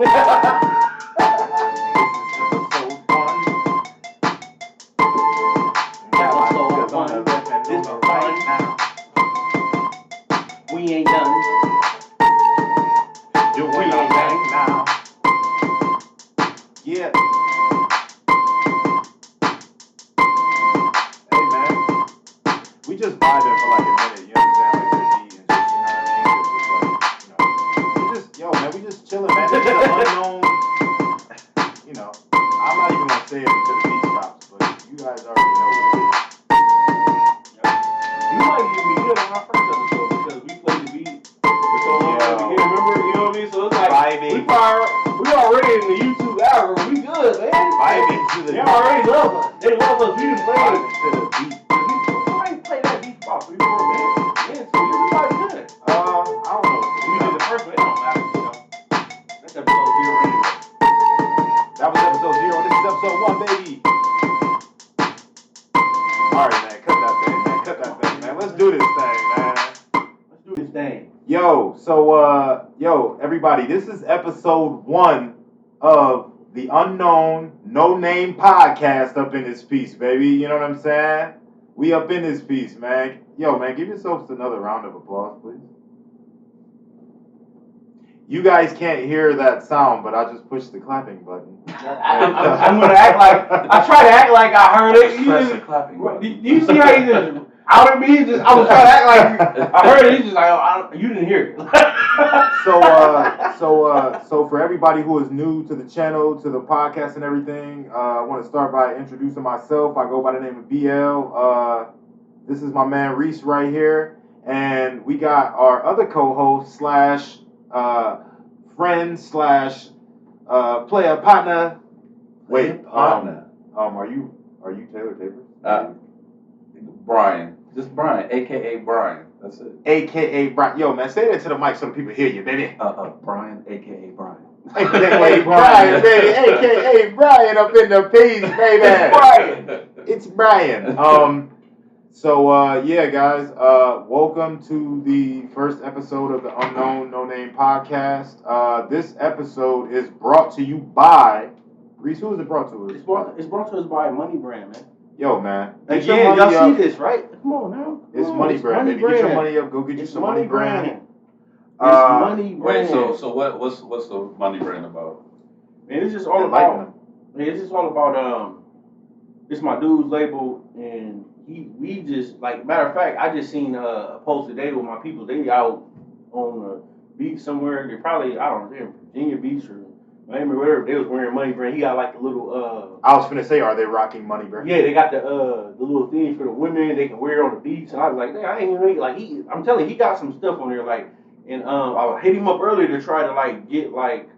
Episode 1. This is right now. We ain't done. We ain't done now. Yeah. Hey man, we just vibing for like a minute. You know what I'm saying? Like to the beat and shit. You know what I mean? Cause it's like, we just, yo man, we just chilling, man. This is an unknown. You know, I'm not even gonna say it until the beat stops, but you guys already know what it is. You might even be good on our first episode because we played the beat for so long. Remember, you know what I mean? So it's like we already in the YouTube algorithm. We good, man. Vibing to the They already love us. They love us. We done played vibing to the beat. We ain't played that beat for about 3-4 minutes. Man, so everybody good. I don't know. We did the first one. It don't matter, you know. That's episode 0 anyway. That was episode 0. This is episode 1, baby. Alright, man. Cut that thing, man. Let's do this thing, man. Let's do this thing. Yo, so, everybody, this is episode 1 of the Unknown No Name Podcast up in this piece, baby. You know what I'm saying? We up in this piece, man. Yo, man, give yourselves another round of applause, please. You guys can't hear that sound, but I just pushed the clapping button. I'm gonna act like I try to act like I heard it. Press the clapping button. Do you see how he just outed me? I was trying to act like I heard it. He's just like, you didn't hear it. So for everybody who is new to the channel, to the podcast and everything, I want to start by introducing myself. I go by the name of BL. This is my man Reese right here, and we got our other co-host slash friend slash player partner. Wait, partner. Are you Taylor Tabor? Brian. Just Brian, aka Brian. That's it. AKA Brian. Yo, man, say that to the mic so the people hear you, baby. Brian, aka Brian. AKA Brian, baby. AKA Brian up in the piece, baby. It's Brian. Yeah, guys. Welcome to the first episode of the Unknown No Name Podcast. This episode is brought to you by Reese. Who is it brought to us? It's brought to us by Money Brand, man. Yo, man. Again, y'all see this, right? Come on now. It's Money Brand, baby. Get your money up. Go get you some Money Brand. It's Money Brand. Wait, so what's the Money Brand about? Man, it's just all about. It's my dude's label, and we just like matter of fact, I just seen a post today with my people. They out on a beach somewhere. They probably they're in Virginia Beach or Miami, wherever. They was wearing Money Brand. He got like the little. I was finna say, are they rocking Money Brand? Yeah, they got the little things for the women. They can wear it on the beach, and I was like, I ain't even like I'm telling you, he got some stuff on there like, and I hit him up earlier to try to like get like.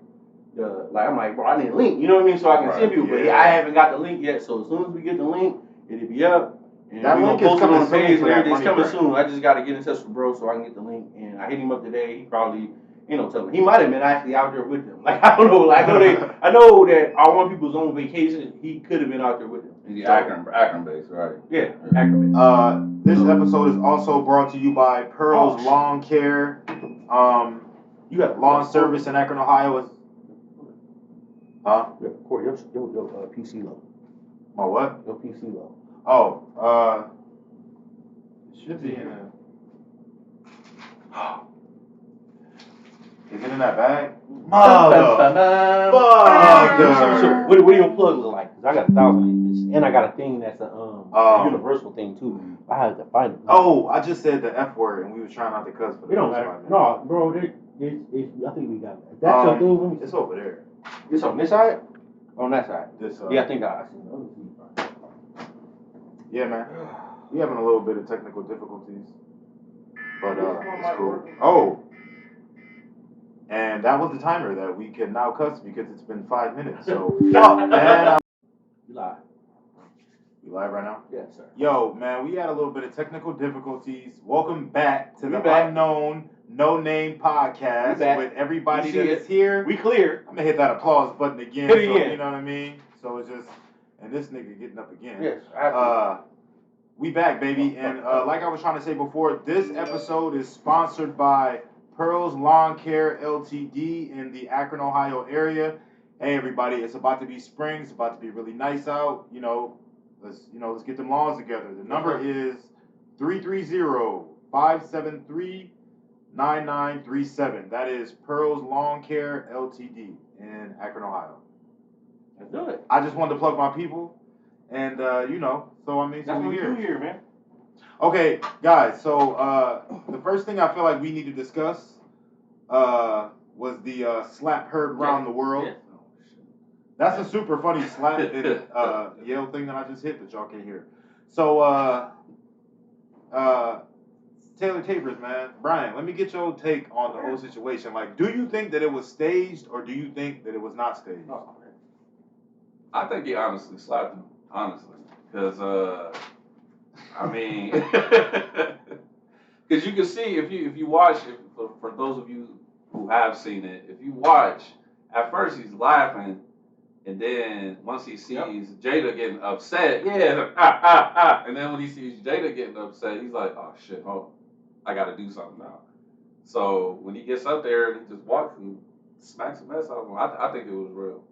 I'm like, bro, I need a link, you know what I mean, so I can send people. But I haven't got the link yet, so as soon as we get the link, it'll be up. And that link is coming on the page. It's coming soon. I just got to get in touch with bro so I can get the link. And I hit him up today. He probably, tell me. He might have been actually out there with them. Like I don't know. Like I know that our one people's on vacation. He could have been out there with them. He's Akron based, right? Yeah, Akron based. This episode is also brought to you by Pearl's Lawn Care. You have lawn service in Akron, Ohio. Corey, your PC low. My what? Your PC low. Oh, it should be in a. Is it in that bag? Mother. What do your plug look like? Cause I got 1,000 and I got a thing that's a universal thing too. I had to find it. Oh, I just said the F word and we was trying not to cuss for the It don't matter. No, bro, I think we got it. That's your thing. It's over there. It's on this side? On that side? This yeah, I think I see it. Yeah, man. We having a little bit of technical difficulties. But it's cool. Oh. And that was the timer that we can now cuss because it's been 5 minutes. So fuck, man. You live. You live right now? Yes, sir. Yo, man, we had a little bit of technical difficulties. Welcome back to the Unknown No Name Podcast with everybody that is here. We clear. I'm gonna hit that applause button again. Hit it again. You know what I mean? So it's just, and this nigga getting up again. Yes. We back, baby. And like I was trying to say before, this episode is sponsored by Pearls Lawn Care Ltd. in the Akron, Ohio area. Hey everybody, it's about to be spring. It's about to be really nice out. Let's get them lawns together. The number is 330-573-9937. That is Pearls Lawn Care Ltd. in Akron, Ohio. Let's do it. I just wanted to plug my people, and so that's what we do here, man. Okay, guys. So the first thing I feel like we need to discuss was the slap heard around the world. Yeah. That's a super funny slap and yell thing that I just hit that y'all can't hear. So Taylor Tapers, man, Brian, let me get your take on the whole situation. Like, do you think that it was staged or do you think that it was not staged? Oh, I think he honestly slapped him, honestly, because because you can see if you watch it, for those of you who have seen it, if you watch, at first he's laughing, and then once he sees Jada getting upset, and then when he sees Jada getting upset, he's like, oh shit, I got to do something now. So when he gets up there and he just walks and smacks the mess out of him, I think it was real.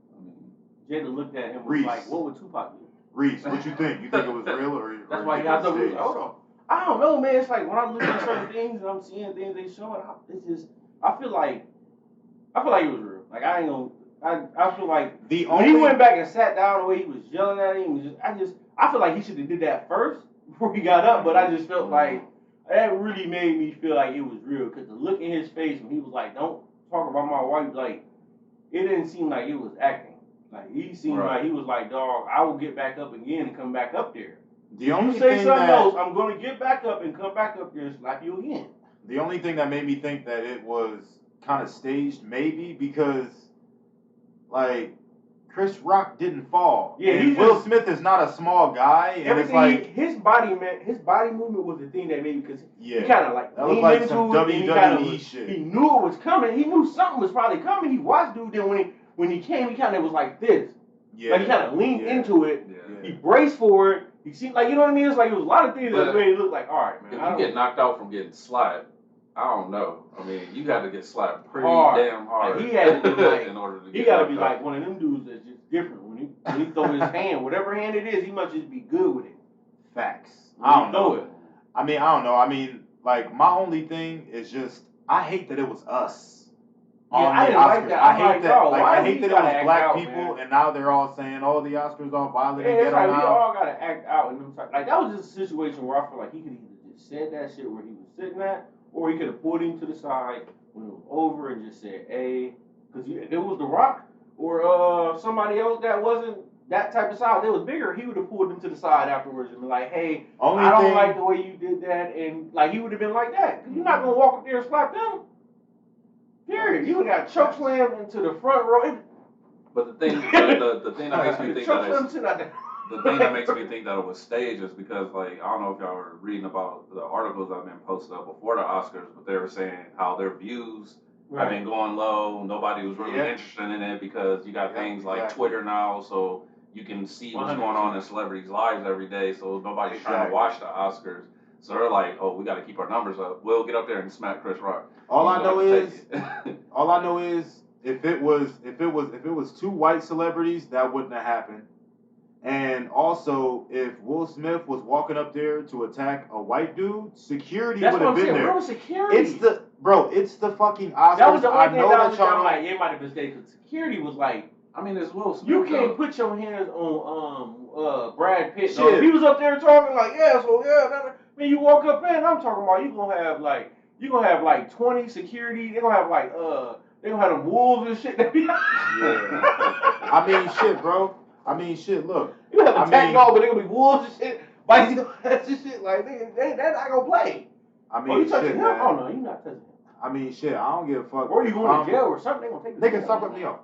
Jada looked at him and was like, what would Tupac do? Reese, what you think? You think it was real or That's why you got to hold on. I don't know, man. It's like when I look at certain things and I'm seeing things they showing, I feel like it was real. Like I feel like when he went back and sat down the way he was yelling at him, I feel like he should have did that first before he got up. But I just felt like that really made me feel like it was real because the look in his face when he was like, "Don't talk about my wife," like it didn't seem like it was acting. Like he seemed like he was like, "Dog, I will get back up again and come back up there." The only you say thing something that, else, I'm going to get back up and come back up there and slap you again. The only thing that made me think that it was kind of staged, maybe because, like, Chris Rock didn't fall. Yeah, and Will Smith is not a small guy, and it's like his body movement was the thing that made me because he kind of like leaned like into some WWE shit. He knew it was coming. He knew something was probably coming. He watched dude. Then when he came, he kind of was like this. Yeah. Like he kind of leaned into it. Yeah. He braced for it. He seemed like, you know what I mean? It's like it was a lot of things that made it look like, all right, man. If you get knocked out from getting slapped, I don't know. I mean, you got to get slapped pretty damn hard. Like he had to be like, in order to get he got to be like one of them dudes that's just different. When he throw his hand, whatever hand it is, he must just be good with it. Facts. I don't know. I mean, I don't know. I mean, like my only thing is just I hate that it was us. Yeah, I didn't like that. I hate that. Like, I hate that it was black people, and now they're all saying, "Oh, the Oscars are violent and ghetto now." We all gotta act out in them type. Like that was just a situation where I feel like he could either just said that shit where he was sitting at, or he could have pulled him to the side when it was over and just said, "Hey," because if it was The Rock or somebody else that wasn't that type of size, that was bigger, he would have pulled him to the side afterwards and been like, "Hey, I don't like the way you did that," and like he would have been like that because you're not gonna walk up there and slap them. Period. You got choke slammed into the front row. But the thing that makes me think that it was staged is because, like, I don't know if y'all were reading about the articles that have been posted up before the Oscars, but they were saying how their views have been going low. Nobody was really interested in it because you got things like Twitter now, so you can see what's going on in celebrities' lives every day. So nobody's trying to watch the Oscars. So they're like, oh, we got to keep our numbers up. We'll get up there and smack Chris Rock. All I know is, if it was two white celebrities, that wouldn't have happened. And also, if Will Smith was walking up there to attack a white dude, security would have been there. Where was security? It's the fucking Oscars. That was the only thing that y'all like. It might have been staged because security was like. I mean, it's Will Smith. You can't put your hands on Brad Pitt. So if he was up there talking like, man, you walk up in, I'm talking about you gonna have like 20 security. They're gonna have like they gonna have them wolves and shit. I mean, shit, bro. I mean, shit. Look, you have a tag dog, but they're gonna be wolves and shit. Biting and shit. Like they're not gonna play. I mean, you touching him? Man. Oh no, you're not touching him. I mean, shit. I don't give a fuck. Or you going to jail or something? They gonna take. They can stop with me off.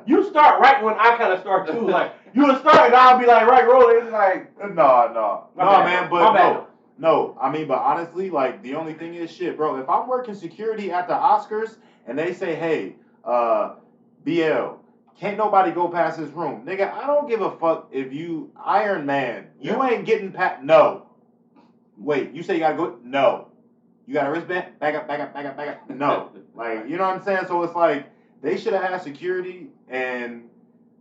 You start right when I kind of start too. Like you'll start and I'll be like right rolling. Like no, man. But no. I mean, but honestly, like the only thing is shit, bro. If I'm working security at the Oscars and they say, hey, BL, can't nobody go past this room, nigga. I don't give a fuck if you Iron Man. You ain't getting past. No. Wait, you say you gotta go? No. You got a wristband? Back up. No. Like, you know what I'm saying? So it's like, they should have had security, and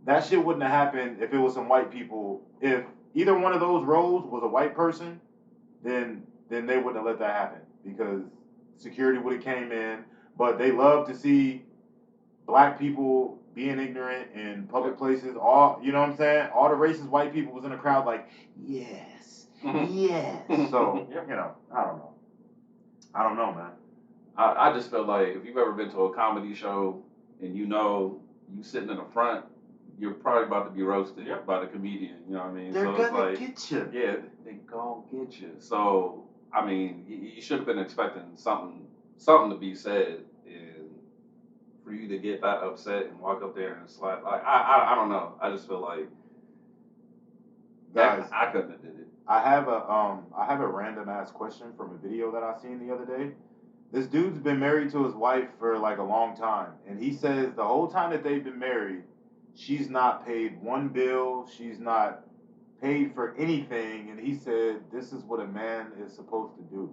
that shit wouldn't have happened if it was some white people. If either one of those roles was a white person, then they wouldn't have let that happen, because security would have came in. But they love to see black people being ignorant in public places. All, you know what I'm saying? All the racist white people was in the crowd like, yes, yes. So, you know, I don't know, man. I just feel like if you've ever been to a comedy show and you sitting in the front, you're probably about to be roasted by the comedian. You know what I mean? They're so gonna it's like, get you. Yeah, they gonna get you. So I mean, you should have been expecting something to be said, and for you to get that upset and walk up there and slap, like I don't know. I just feel like, guys, I couldn't have did it. I have a random ass question from a video that I seen the other day. This dude's been married to his wife for like a long time, and he says the whole time that they've been married, she's not paid one bill, she's not paid for anything, and he said this is what a man is supposed to do.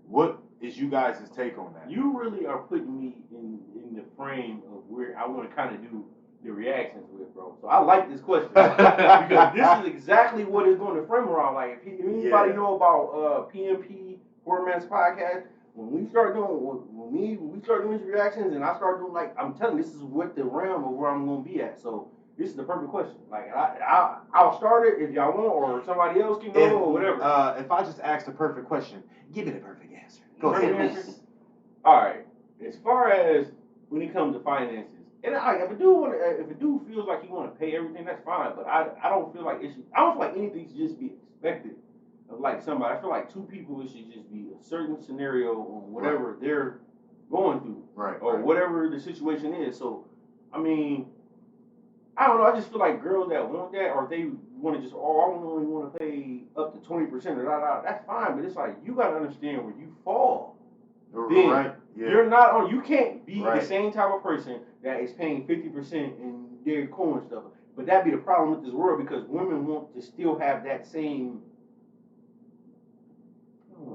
What is you guys' take on that? You really are putting me in the frame of where I want to kind of do the reactions with, bro. So I like this question because this is exactly what it's going to frame around. Like, if anybody know about PMP Poor Man's Podcast, when we start doing these reactions, and I start doing, like, I'm telling you, this is what the realm of where I'm going to be at. So this is the perfect question. Like, I'll start it if y'all want, or somebody else can go, or whatever. If I just ask the perfect question, give me the perfect answer. Go ahead. All right. As far as when it comes to finances, and if a dude feels like he want to pay everything, that's fine. But I don't feel like anything should just be expected of like somebody. I feel like two people, it should just be a certain scenario on whatever they're going through, or whatever the situation is. So, I mean, I don't know. I just feel like girls that want that, or if they want to just, I only want to pay up to 20% or that's fine. But it's like, you got to understand where you fall. Then you're not on. You can't be the same type of person that is paying 50% in their coin and stuff. But that'd be the problem with this world, because women want to still have that same. I don't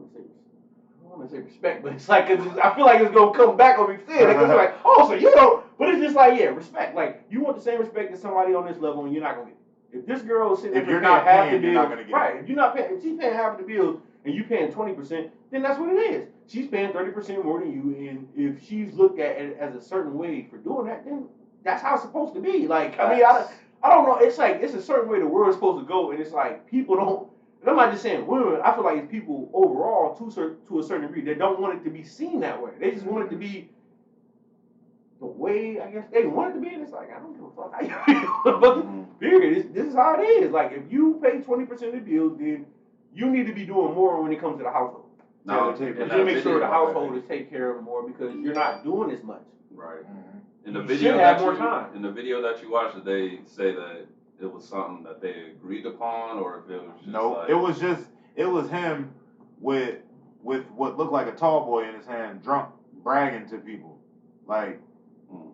want to say respect, but it's like, I feel like it's gonna come back on me saying it. It's like, oh, so you don't. But it's just like, respect. Like, you want the same respect as somebody on this level, and you're not gonna get it. If this girl is sitting there paying half the bills, you're not gonna get it. If you're not paying, if she's paying half the bills and you paying 20%, then that's what it is. She's paying 30% more than you, and if she's looked at it as a certain way for doing that, then that's how it's supposed to be. Like, I mean, I don't know. It's like, it's a certain way the world's supposed to go, and it's like, people don't. And I'm not just saying women. I feel like it's people overall to a certain degree that don't want it to be seen that way. They just want it to be the way, I guess, they want it to be. And it's like, I don't give a fuck how you feel. Period. This is how it is. Like, if you pay 20% of the bills, then you need to be doing more when it comes to the household. No, to make sure the household is taken care of more, because you're not doing as much. Right. In the video that you watched, did they say that it was something that they agreed upon, or if it was just it was him with what looked like a tall boy in his hand, drunk, bragging to people, like,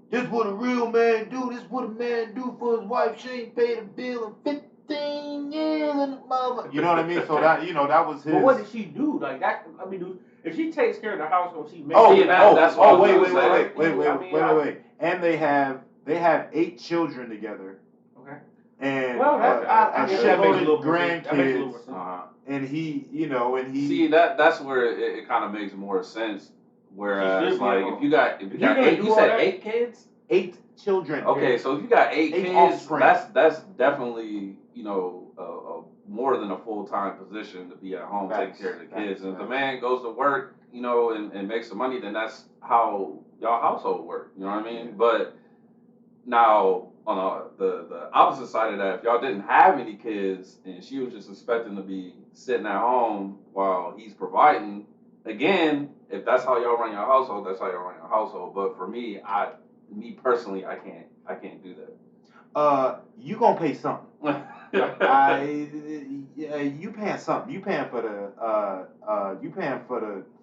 this what a real man do. This what a man do for his wife. She ain't paid a bill in 15 years, and the mother. You know what I mean? So that that was his. But what did she do? Like that? I mean, dude, if she takes care of the household, she makes. Wait. And they have 8 children together. Okay. And a shitload of grandkids. And he. See, that's where it kind of makes more sense. Whereas, like, if you got 8, you said 8 kids, 8 children. Okay, so if you got 8 kids, offspring. that's definitely more than a full-time position to be at home taking care of the kids. And if the man goes to work, and makes some money, then that's how y'all household work. You know what I mean? Yeah. But now on the opposite side of that, if y'all didn't have any kids and she was just expecting to be sitting at home while he's providing, again, if that's how y'all run your household, that's how y'all run your household. But for me, personally, I can't do that. You gonna pay something. You paying something. You paying for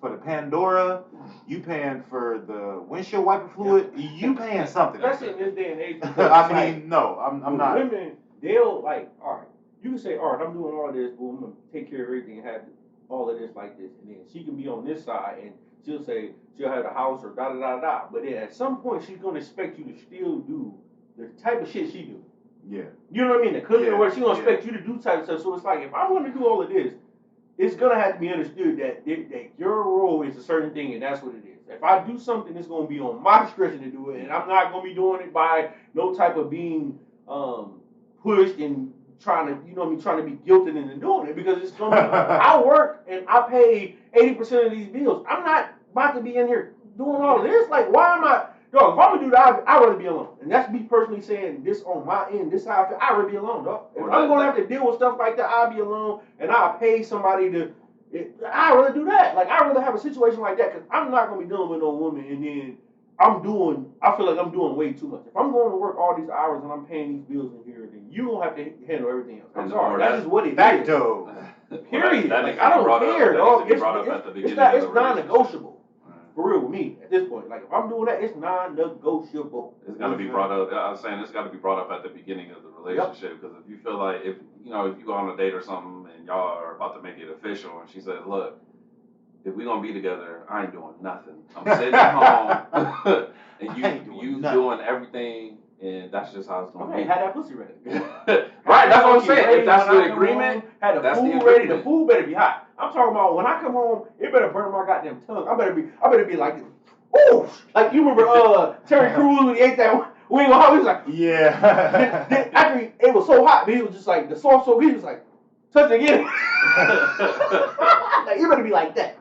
the Pandora. You paying for the windshield wiper fluid. You paying something. Especially in this day and age. I'm not. Women, they'll like, all right. You can say, all right, I'm doing all this, but I'm gonna take care of everything and have all of this like this, and then she can be on this side, and she'll say she'll have the house or da da da da. But then at some point, she's gonna expect you to still do the type of shit she do. Yeah. You know what I mean? The cooking Yeah, or what she gonna yeah. expect you to do type of stuff. So it's like if I'm gonna do all of this, it's gonna have to be understood that your role is a certain thing, and that's what it is. If I do something, it's gonna be on my discretion to do it, and I'm not gonna be doing it by no type of being pushed and trying to, you know what I mean, trying to be guilted into doing it, because it's gonna be, I work and I pay 80% of these bills. I'm not about to be in here doing all of this. Like, why am I? Yo, if I'm gonna do that, I'd rather be alone. And that's me personally saying this on my end. This is how I feel. I'd rather be alone, dog. If I'm gonna have to deal with stuff like that, I'll be alone, and I'll pay somebody to. I'd rather do that. Like, I'd rather have a situation like that, because I'm not gonna be dealing with no woman, and then I feel like I'm doing way too much. If I'm going to work all these hours and I'm paying these bills in here, then you gonna have to handle everything else. I'm sorry, that's just what it is. Facto. Period. That like, I don't care, dog. It's non-negotiable. Non-negotiable. For real with me at this point. Like, if I'm doing that, it's non-negotiable. It's got to be brought up. I'm saying it's got to be brought up at the beginning of the relationship, because if you feel like if you go on a date or something and y'all are about to make it official, and she says, "Look, if we gonna be together, I ain't doing nothing. I'm sitting at home, and you doing everything, and that's just how it's gonna be." Had that pussy ready. Right, that's what I'm saying. If that's the agreement, had the food ready. The food better be hot. I'm talking about when I come home, it better burn my goddamn tongue. I better be like, ooh, like you remember Terry Crews when he ate that wing on how he was like, yeah. then after it was so hot, but he was just like the sauce so good, he was like, touch it again. Like, you better be like that.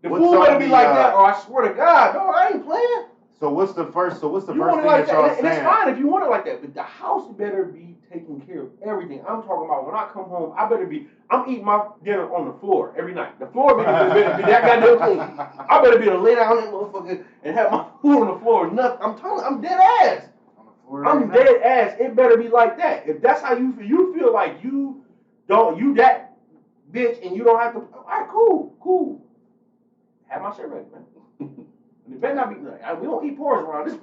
The food better be like that, or I swear to God, no, I ain't playing. So what's the first thing like that y'all saying? And it's fine if you want it like that, but the house better be taking care of everything. I'm talking about when I come home, I'm eating my dinner on the floor every night. The floor better be that goddamn clean. I better be able to lay down that motherfucker and have my food on the floor. Nothing. I'm dead ass. I'm dead ass. It better be like that. If that's how you feel like you that bitch and you don't have to. All right, cool. Have my shit ready, man. It better not be like, we don't eat porridge around this.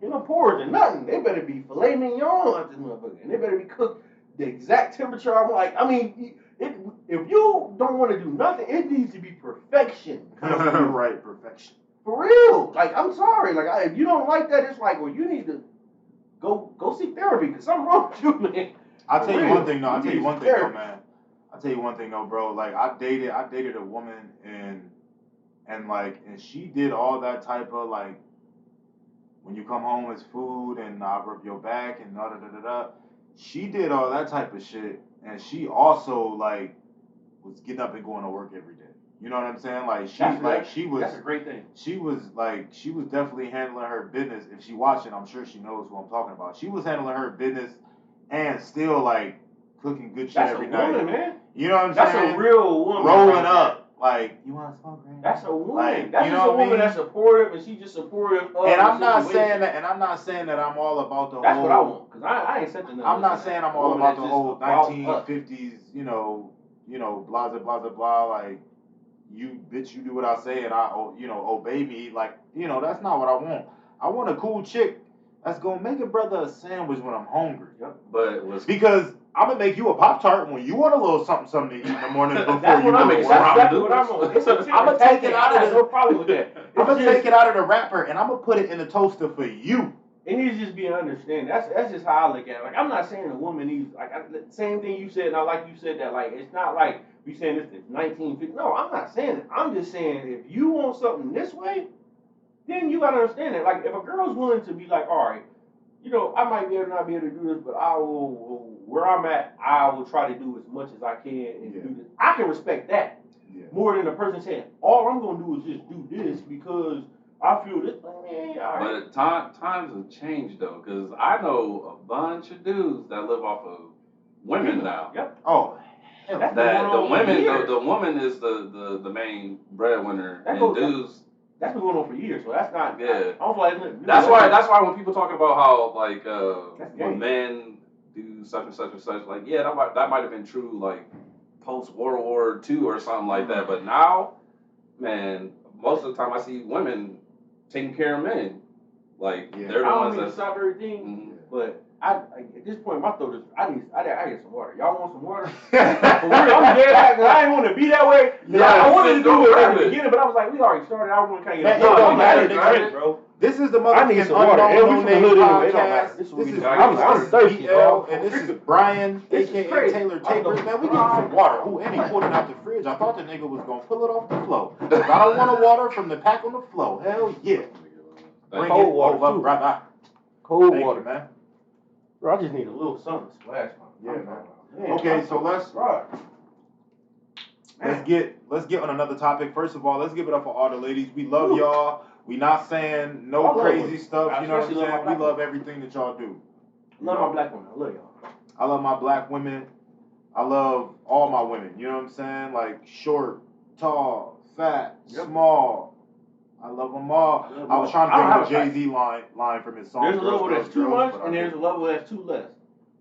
You know, porridge and nothing. They better be filet mignon out this motherfucker, and they better be cooked the exact temperature. I'm like, I mean, if you don't want to do nothing, it needs to be perfection. Right, perfection. For real. Like, I'm sorry. Like, if you don't like that, it's like, well, you need to go seek therapy, because something wrong with you, man. I'll tell you one thing, though. Man. I'll tell you one thing, though, bro. Like, I dated a woman, and she did all that type of, like, when you come home, it's food, and I rub your back, and da-da-da-da-da. She did all that type of shit, and she also, like, was getting up and going to work every day. You know what I'm saying? Like, she was... That's a great thing. She was definitely handling her business. If she watching, I'm sure she knows who I'm talking about. She was handling her business and still, like, cooking good shit every night. That's a woman, man. You know what I'm saying? That's a real woman. Rolling up. Like, you want to smoke, right? That's a woman. Like, that's just a woman that's supportive, and she's just supportive of. And I'm not saying that I'm all about the that's whole. That's what I want, because I ain't something. I'm not saying I'm all about the whole 1950s, blah blah blah blah. Like, you bitch, you do what I say, and I, obey me. Like, that's not what I want. I want a cool chick that's gonna make a brother a sandwich when I'm hungry. Yep. But because I'm gonna make you a Pop-Tart when you want a little something to eat in the morning before you go to work. That's exactly what I'm on. I'm gonna take it out of no problem with that. I'm gonna take it out of the wrapper and I'm gonna put it in the toaster for you. It needs to just be an understanding. That's just how I look at it. Like, I'm not saying a woman needs, like, same thing you said. Now, like you said that, like, it's not like we saying this is 1950. No, I'm not saying it. I'm just saying if you want something this way, then you gotta understand it. Like, if a girl's willing to be like, all right, I might not be able to do this, but I will, where I'm at, I will try to do as much as I can and do this. I can respect that more than a person saying, all I'm going to do is just do this because I feel this. But times have changed, though, because I know a bunch of dudes that live off of women now. Yep. Oh, that the woman is the main breadwinner, and dudes. That's been going on for years, so that's not. Yeah. I don't feel like that's why when people talking about how, like, when men do such and such and such, like, yeah, that might have been true, like, post World War II or something like that. But now, man, most of the time I see women taking care of men. Like, they're the ones that stop everything, but at this point, my throat is. I get some water. Y'all want some water? For real, I'm dead ass. I ain't want to be that way. I wanted to do it at the beginning, but I was like, we already started. I want to kind of get. It don't matter, nigga, bro. This is the I need motherfucking some water. And we Unknown from the Name hood anyway. It don't Podcast. matter. This This is I'm thirsty, bro. and this is Brian, This is aka crazy. Taylor Tapers. Man, we getting some water. Ooh, and he pulled it out the fridge. I thought the nigga was gonna pull it off the floor. I don't want a water from the pack on the floor. Hell yeah. Bring Cold it water, over, too. brother. Cold Thank water, you, man. Bro, I just need a little something to splash my. Yeah, man. Okay, so let's get on another topic. First of all, let's give it up for all the ladies. We love y'all. We not saying no crazy stuff. You know what I'm saying? We love everything that y'all do. Love my black women. I love y'all. I love my black women. I love all my women. You know what I'm saying? Like short, tall, fat, small. I love them all. I was trying to think of a Jay-Z line from his song. There's a level that's too much, and there's a level that's too less.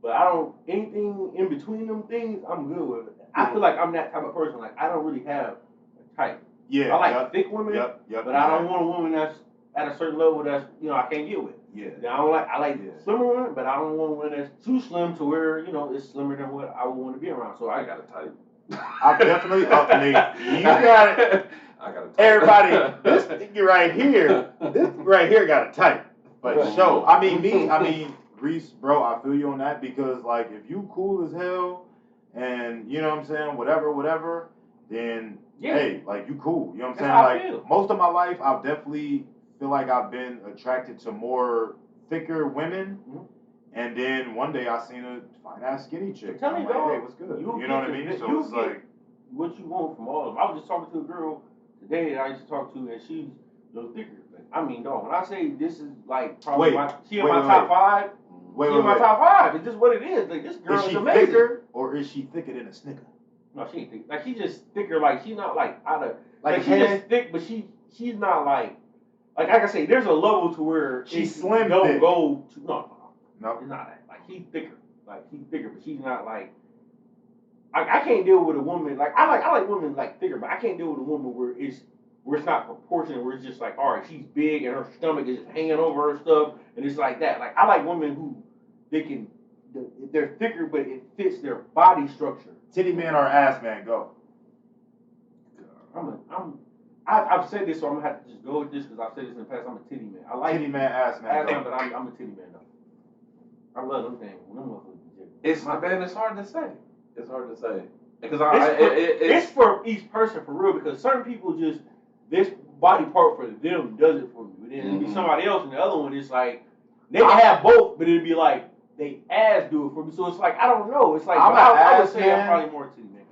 But I don't, anything in between them things, I'm good with it. I feel like I'm that type of person. Like, I don't really have a type. Yeah. I like thick women, but I don't want a woman that's at a certain level that's, I can't get with. Yeah. I like slimmer women, but I don't want one that's too slim to where, it's slimmer than what I would want to be around. So I got a type. I definitely you got it. I got a type. Everybody, this nigga right here got a type. But show. I mean, Reese, bro, I feel you on that because, like, if you cool as hell and, you know what I'm saying, whatever, then, hey, like, you cool. You know what I'm saying? Like, most of my life, I've definitely feel like I've been attracted to more thicker women. Mm-hmm. And then one day I seen a fine-ass skinny chick. I'm like, hey, what's good? You know what I mean? So it's like... what you want from all of them. I was just talking to a girl today that I used to talk to, and she's a little thicker. I mean, dog, when I say this is, like, probably she in my top five... She's in my top five. It's just what it is. Like, this girl is amazing. Is she thicker, or is she thicker than a Snicker? No, she ain't thick. Like, she's just thicker. Like, she's not, like, out of... Like, she's just thick, but she's not, like I can say, there's a level to where... She's slim don't thick. go to... No, it's not that. Like, she's thicker. Like, she's thicker, but she's not, like... I can't deal with a woman... Like, I like women, like, thicker, but I can't deal with a woman where it's not proportionate, where it's just like, all right, she's big and her stomach is just hanging over her stuff, and it's like that. Like, I like women who... they're thicker, but it fits their body structure. Titty man or ass man, go. I've said this, so I'm gonna have to just go with this because I've said this in the past. I'm a titty man. I like titty man, ass man, but I'm a titty man though. I love them things. It's hard to say. It's hard to say because it's for each person for real. Because certain people just this body part for them does it for me. But then it'll be somebody else, and the other one is like they can have both, but it'd be like they ass do it for me. So it's like I don't know. It's like I would say I'm probably more titty man.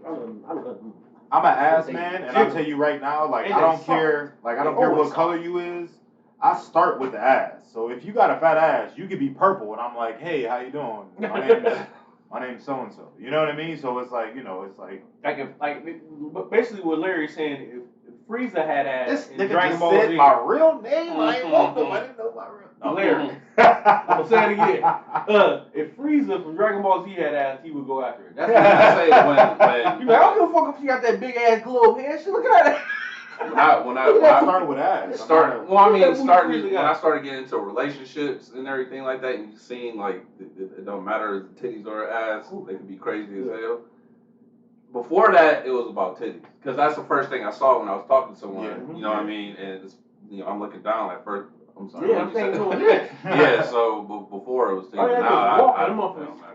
I love them. I'm an ass man, and I'll tell you right now, like I don't care what color you is. I start with the ass. So if you got a fat ass, you could be purple, and I'm like, hey, how you doing? My name's so and so. You know what I mean? So it's like, it's like basically what Larry's saying. If Frieza had ass, this nigga just said my real name. I ain't want them. I didn't know my real. No, Larry. I'm gonna say it again. If Frieza from Dragon Ball Z had ass, he would go after it. That's what I say when you like, I don't give a fuck if she got that big ass globe head. She look at that. When I started with ass. When I started getting into relationships and everything like that, and you seen like it don't matter if the titties or ass, they can be crazy as hell. Before that, it was about titties because that's the first thing I saw when I was talking to someone. Yeah. You know what I mean? And it's, I'm looking down like first. I'm sorry. Yeah, I'm saying doing this. Yeah, so before it was thinking.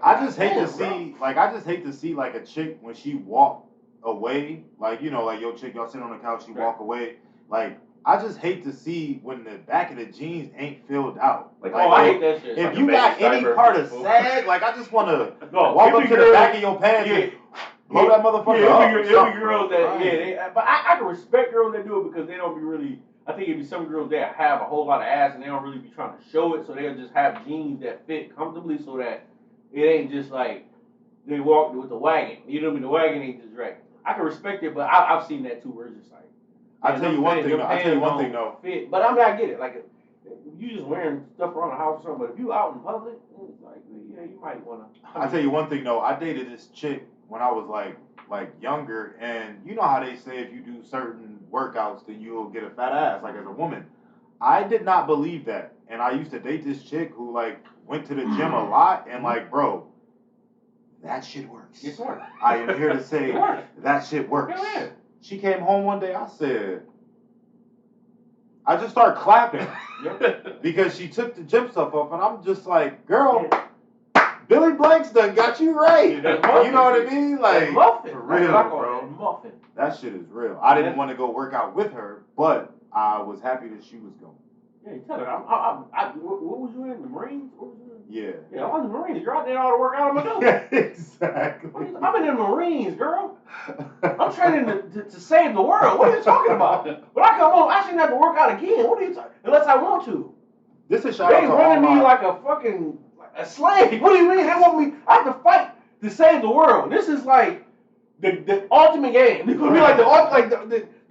I just hate to see like a chick when she walk away, like like your chick, y'all sitting on the couch, she walk away, like. I just hate to see when the back of the jeans ain't filled out. Like, I hate that shit. If like you got any part of sag, like I just want to walk up to the back of your pants and blow that motherfucker up. It'll be girls that, but I can respect girls that do it because they don't be really. I think it'd be some girls that have a whole lot of ass and they don't really be trying to show it, so they'll just have jeans that fit comfortably so that it ain't just like they walk with the wagon. You know what I mean? The wagon ain't just dragging. I can respect it, but I've seen that too where it's just like. I'll tell you one thing though. Fit, but I mean, I get it. Like, if you just wearing stuff around the house or something, but if you out in public, it's like, yeah, you might want to. I'll tell you one thing though. I dated this chick when I was like younger, and you know how they say if you do certain workouts, then you'll get a fat ass, like as a woman. I did not believe that. And I used to date this chick who, like, went to the gym a lot. And, like, bro, that shit works. It works. I am here to say that shit works. Yeah. She came home one day. I said, I just started clapping because she took the gym stuff off. And I'm just like, girl, Billy Blanks done got you right. You know what I mean? Like, muffin. For real, bro. Muffin. That shit is real. I didn't want to go work out with her, but I was happy that she was going. Yeah, you tell her. What was you in? The Marines? What was you in? Yeah. Yeah, I was in the Marines. You're out there all to work out on my door. Exactly. I'm in the Marines, girl. I'm training to save the world. What are you talking about? When I come home, I shouldn't have to work out again. What are you talking? Unless I want to. This is shout out They to running all me my... like a fucking a slave. What do you mean? They want me? I have to fight to save the world. This is like the ultimate game. This would be like the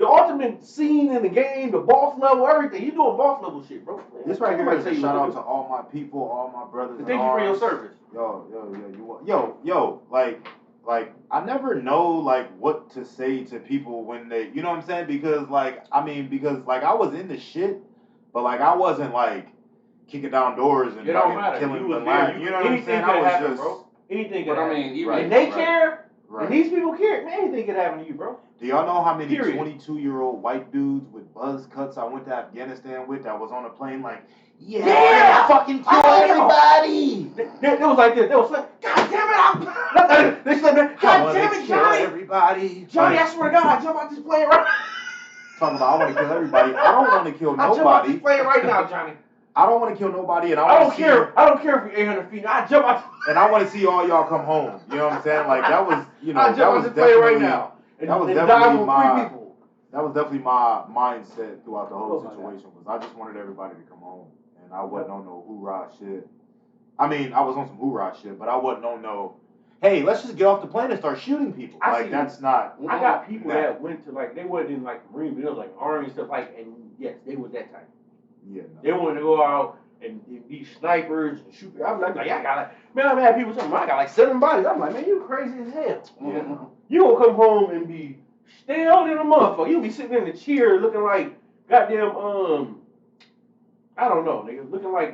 ultimate scene in the game, the boss level, everything. You doing boss level shit, bro. This right here is a shout out to all my people, all my brothers. Thank you for your service. Yo, like I never know like what to say to people when they, you know what I'm saying? Because I was in the shit, but like I wasn't like kicking down doors and killing the line. You know what I'm saying? I was happen, just, bro. Anything could happen. I mean, even and they care. Right. And these people care. Man, anything could happen to you, bro. Do y'all know how many 22-year-old white dudes with buzz cuts I went to Afghanistan with that was on a plane like, yeah, fucking kill everybody. They was like this. They was like, God damn it. They said, God damn it, Johnny. Everybody. Johnny, I swear to God, jump out this plane right now. Talking about, I want to kill everybody. I don't want to kill nobody. Jump out this plane right now, Johnny. I don't want to kill nobody, and I don't care if you're 800 feet. I jump out. And I want to see all y'all come home. You know what I'm saying? Like that was, I jump out this plane right now. That was definitely my mindset throughout the whole situation. Was I just wanted everybody to come home, and I wasn't on no hoorah shit. I mean, I was on some hoorah shit, but I wasn't on no. Hey, let's just get off the plane and start shooting people. That's not. I got people that went to like they wasn't in like the Marine, but it was like Army and stuff like, and yes, they was that type. Yeah. No. They wanted to go out and be snipers and shoot. I'm like, I got like, man, I've had people tell me I got like 7 bodies. I'm like, man, you crazy as hell. Yeah. You gonna come home and be stale than a motherfucker. You be sitting in the chair looking like goddamn I don't know, nigga, looking like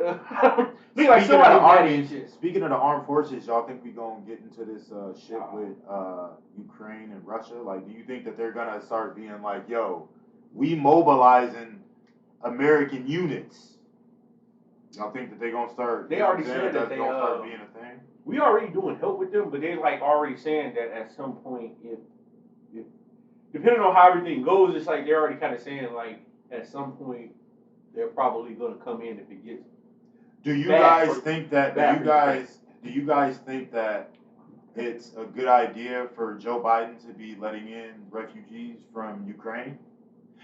somebody daddy and shit. Speaking of the armed forces, y'all think we gonna get into this shit with Ukraine and Russia? Like, do you think that they're gonna start being like, yo, we mobilizing American units? Y'all think that they're gonna start? They already said that they gonna start being a thing. We already doing help with them, but they like already saying that at some point, if depending on how everything goes, it's like they're already kind of saying like at some point they're probably gonna come in if it gets. Do you guys think that? Do you guys think that it's a good idea for Joe Biden to be letting in refugees from Ukraine?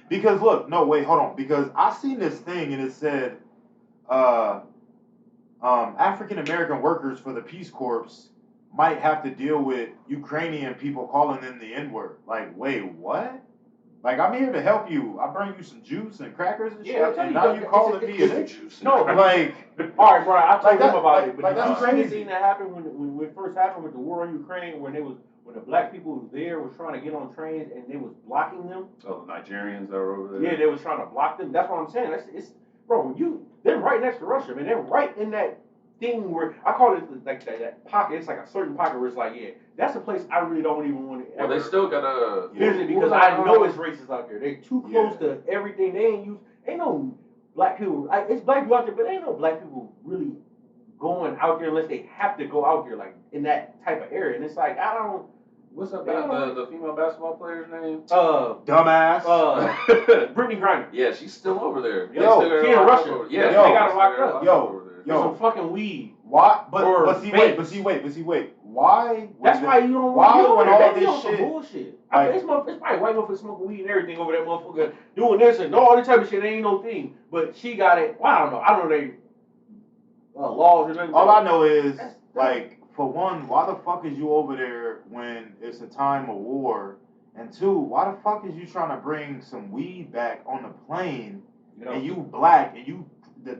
Because look, no, wait, hold on. Because I seen this thing and it said, African American workers for the Peace Corps might have to deal with Ukrainian people calling them the N-word. Like, wait, what? Like, I'm here to help you. I bring you some juice and crackers and shit, and now you calling me a juice. No, like, all right, bro. I told him about it, but like, that's crazy crazy. Thing that happened when it first happened with the war in Ukraine, when the black people there was trying to get on trains and they was blocking them. Oh, the Nigerians that were over there. Yeah, they was trying to block them. That's what I'm saying. Bro, they're right next to Russia, man. They're right in that thing where I call it like that pocket. It's like a certain pocket where it's like, yeah, that's a place I really don't even want to. Well, they still gotta visit because I know it's racist out there. They're too close to everything. Ain't no black people. It's black people out there, but ain't no black people really going out there unless they have to go out there, like in that type of area. And it's like I don't. What's up? The female basketball player's name? Dumbass. Brittany Griner. Yeah, she's still over there. Yo, she in Russia. Yeah, they got her locked up. Yo, some fucking weed. Why? But see, wait. Why? That's why you don't want to go when there. all They this shit? Bullshit. Like, it's probably white motherfuckers smoking weed and everything over that motherfucker doing this and all this type of shit. Ain't no thing. But she got it. Well, I don't know. I don't know they laws or nothing. All I know is like. For one, why the fuck is you over there when it's a time of war? And two, why the fuck is you trying to bring some weed back on the plane and you black and you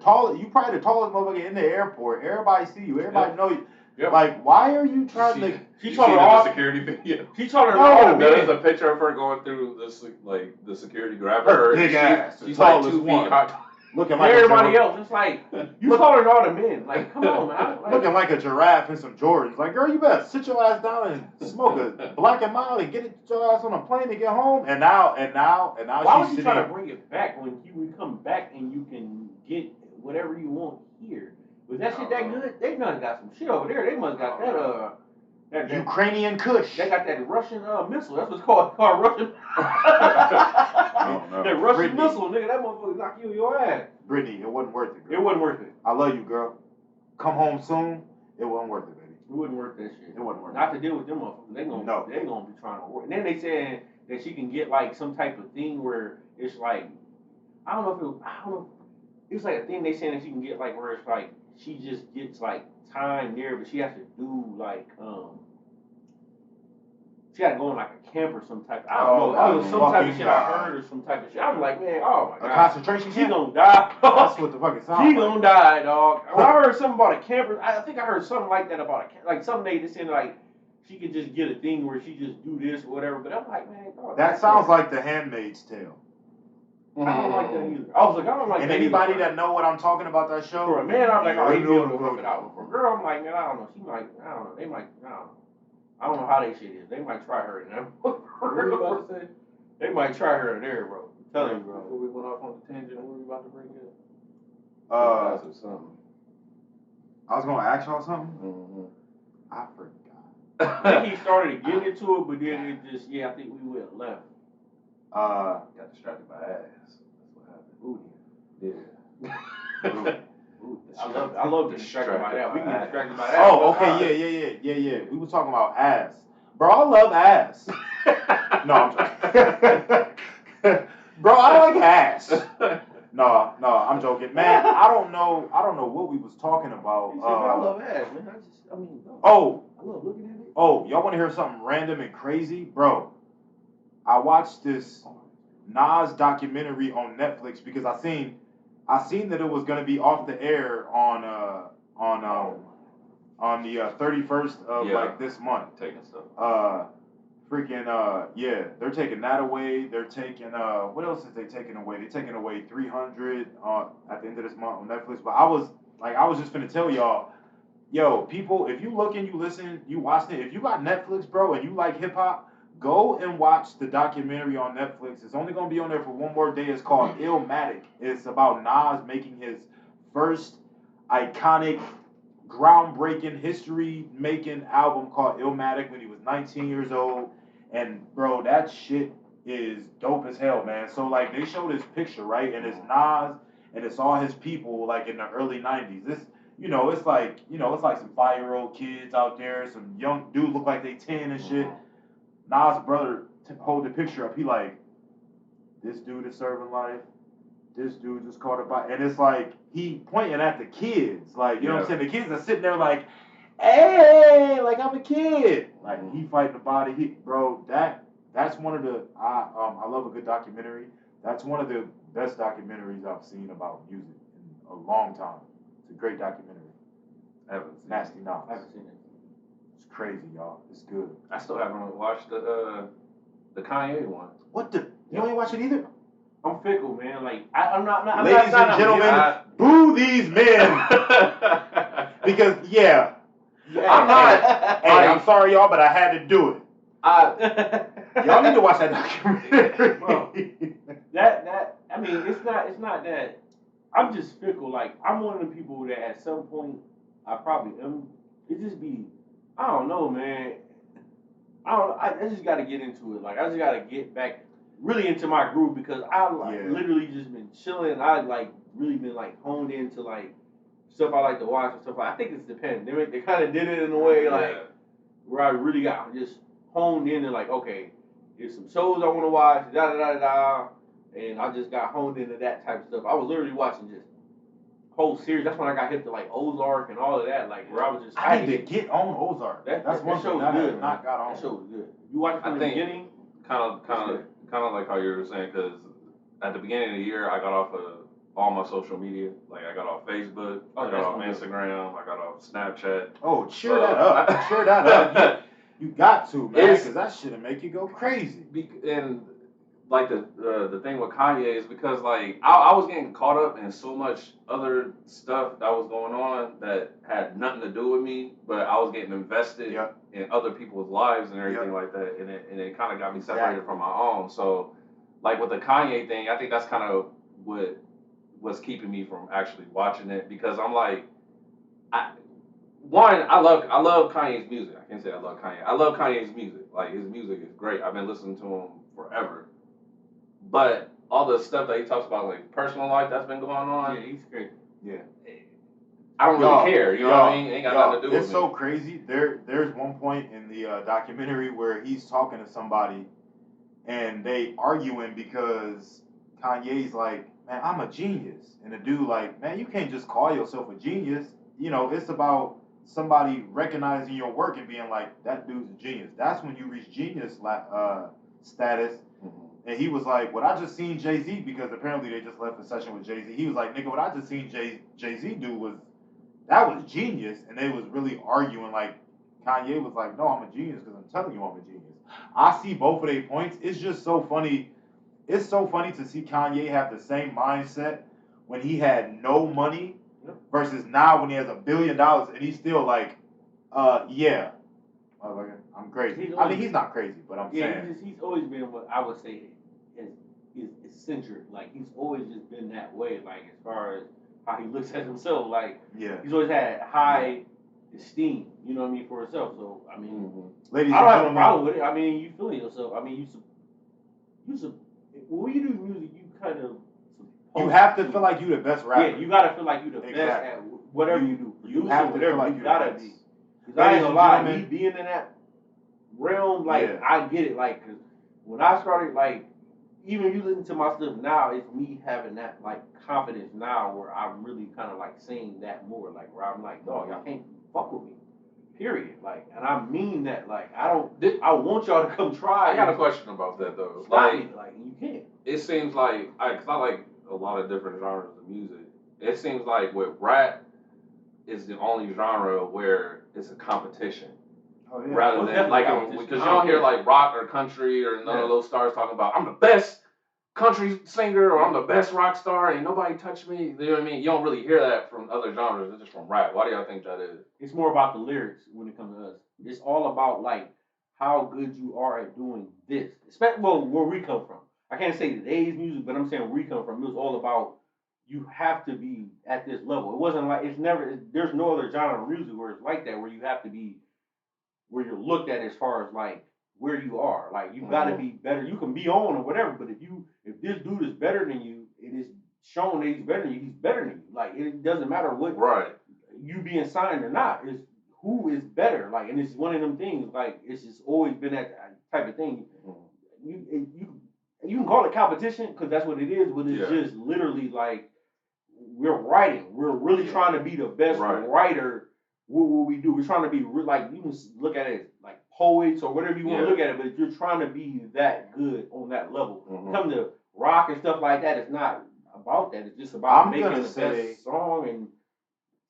probably the tallest motherfucker in the airport. Everybody see you. Everybody know you. Yep. Like, why are you trying to? She told her off security video. She told her no. There's a picture of her going through this, like the security grab her. Big ass. She's like 2 feet high. Looking like everybody else. It's like you taller than all the men. Like, come on, man. Like, looking like a giraffe in some Jordans. Like, girl, you better sit your ass down and smoke a Black and Mild and get your ass on a plane to get home. And now why she's would you sitting. try to bring it back when you would come back and you can get whatever you want here? Was that shit that good? They must got some shit over there. They must got that Ukrainian Kush. They got that Russian missile. That's what's called Russian. That Russian missile, nigga. That motherfucker knock you in your ass. Brittany, it wasn't worth it, girl. It wasn't worth it. I love you, girl. Come home soon. It wasn't worth it, baby. It wasn't worth that shit. It wasn't worth it. Not to deal with them motherfuckers. They gonna be trying to work. And then they saying that she can get like some type of thing where it's like I don't know. It's like a thing they saying that she can get like where it's like she just gets like time there, but she has to do like she had to go on like a camp or some type. I don't know. Some type of shit I heard or some type of shit. I'm like, man, oh my god. A concentration camp? She gonna die. That's what the fuck it sounds like. She gonna die, dog. When I heard something about a camper, I think I heard something like that about a camp. Like something they saying like she could just get a thing where she just do this or whatever. But I'm like, man, dog. That sounds like The Handmaid's Tale. I don't like that either. I was like, I don't like and that anybody either. that know what I'm talking about that show. For a man, I'm like, oh, he'd be able to work it out. For a girl, I'm like, man, I don't know. She might, I don't know. They might, I don't know. I don't know how they shit is. They might try her in there. What were you about to say? They might try her in there, bro. I'm telling you, bro. Before we went off on the tangent, what were we about to bring in? Something. I was gonna ask y'all something. Mm-hmm. I forgot. I think he started getting into it, but then it just, I think we went left. Got distracted by ass. That's what happened. Ooh, yeah. Ooh, I love distracted by that. We can get distracted by that. Oh, okay, yeah. We were talking about ass. Bro, I love ass. No, I'm joking. Bro, I like ass. No, I'm joking. Man, I don't know what we was talking about. I love ass, man. I love looking at it. Oh, y'all want to hear something random and crazy? Bro, I watched this Nas documentary on Netflix because I seen that it was gonna be off the air on the 31st of like this month. Taking stuff. They're taking that away. They're taking what else is they taking away? They're taking away 300 at the end of this month on Netflix. But I was just gonna tell y'all, yo, people, if you look and you listen, you watch it. If you got Netflix, bro, and you like hip hop, go and watch the documentary on Netflix. It's only going to be on there for one more day. It's called Illmatic. It's about Nas making his first iconic, groundbreaking, history-making album called Illmatic when he was 19 years old. And, bro, that shit is dope as hell, man. So, like, they showed his picture, right? And it's Nas, and it's all his people, like, in the early 90s. It's like some 5-year-old kids out there. Some young dudes look like they 10 and shit. Nas' brother hold the picture up. He like, this dude is serving life. This dude just caught a body. And it's like, he pointing at the kids. Like, you know what I'm saying? The kids are sitting there like, hey, like I'm a kid. Like, he fighting the body. That's one of the, I love a good documentary. That's one of the best documentaries I've seen about music in a long time. It's a great documentary. Nasty Nas. I haven't seen it. Crazy, y'all. It's good. I still haven't watched the Kanye one. What the? You ain't watch it either? I'm fickle, man. Like I'm not. Ladies and gentlemen, boo these men. Because I'm not. Hey, I'm sorry, y'all, but I had to do it. Y'all need to watch that documentary. Bro, I mean, it's not that. I'm just fickle. Like I'm one of the people that at some point I probably am. It just be. I don't know, man. I just got to get into it. Like, I just got to get back really into my groove because I literally just been chilling. I like really been like honed into like stuff I like to watch and stuff. I think it's the pandemic. They kind of did it in a way like where I really got just honed in and like, okay, there's some shows I want to watch, and I just got honed into that type of stuff. I was literally watching just whole series. That's when I got hit to like Ozark and all of that. Like where I was just. I need to get on Ozark. That's one show that I have not got on. That show was good. You watched it from the beginning. Kind of like how you were saying, because at the beginning of the year I got off of all my social media. Like I got off Facebook, I got off Instagram, I got off Snapchat. Oh, cheer that up! Cheer that up! You got to, man, because that shit'll make you go crazy. And like the thing with Kanye is because like I was getting caught up in so much other stuff that was going on that had nothing to do with me, but I was getting invested in other people's lives and everything like that, and it kind of got me separated from my own. So like with the Kanye thing, I think that's kind of what was keeping me from actually watching it because I'm like, I love Kanye's music. I can't say I love Kanye. I love Kanye's music. Like his music is great. I've been listening to him forever. But all the stuff that he talks about, like personal life that's been going on, yeah, he's great. Yeah. I don't really care. You know what I mean? Ain't got nothing to do with it. It's so crazy. There's one point in the documentary where he's talking to somebody, and they arguing because Kanye's like, man, I'm a genius, and the dude like, man, you can't just call yourself a genius. You know, it's about somebody recognizing your work and being like, that dude's a genius. That's when you reach genius status. And he was like, what I just seen Jay-Z, because apparently they just left a session with Jay-Z. He was like, nigga, what I just seen Jay-Z do that was genius. And they was really arguing like, Kanye was like, no, I'm a genius because I'm telling you I'm a genius. I see both of their points. It's just so funny. It's so funny to see Kanye have the same mindset when he had no money versus now when he has $1 billion and he's still like, yeah, I'm crazy. I mean, he's not crazy, but I'm saying. He's always been what I would say is eccentric. Like, he's always just been that way, like, as far as how he looks at himself. Like, he's always had high esteem, you know what I mean, for himself. So, I mean, ladies I don't have a problem with it. I mean, you feeling yourself. I mean, when you do music, you kind of... You have to feel like you're the best rapper. Yeah, you got to feel like you're the best at whatever you do. You have to feel like you got to be. Because I ain't gonna lie, me being in that realm, like, I get it. Like, cause when I started, like, even you listen to my stuff now, it's me having that, like, confidence now where I'm really kind of, like, saying that more. Like, where I'm like, dog, y'all can't fuck with me. Period. Like, and I mean that. Like, I want y'all to come try. I got a question about that, though. Like, you can't. It seems like, because I like a lot of different genres of music. It seems like with rap is the only genre where it's a competition. Oh, yeah. Rather than like, because you don't hear like rock or country or none of those stars talking about, I'm the best country singer or I'm the best rock star, ain't nobody touch me. You know what I mean? You don't really hear that from other genres. It's just from rap. Why do y'all think that is? It's more about the lyrics when it comes to us. It's all about like how good you are at doing this. Especially where we come from. I can't say today's music, but I'm saying where we come from. It was all about you have to be at this level. It wasn't like there's no other genre of music where it's like that, where you have to be, where you're looked at as far as like where you are. Like you got to be better. You can be on or whatever, but if this dude is better than you, it is shown that he's better than you. He's better than you. Like it doesn't matter what you being signed or not. It's who is better. Like, and it's one of them things. Like it's just always been that type of thing. You can call it competition because that's what it is, but it's just literally like we're writing. We're really trying to be the best writer. What we do, we're trying to be like, you can look at it like poets or whatever you want to look at it, but if you're trying to be that good on that level, come to rock and stuff like that, it's not about that. It's just about making the best song and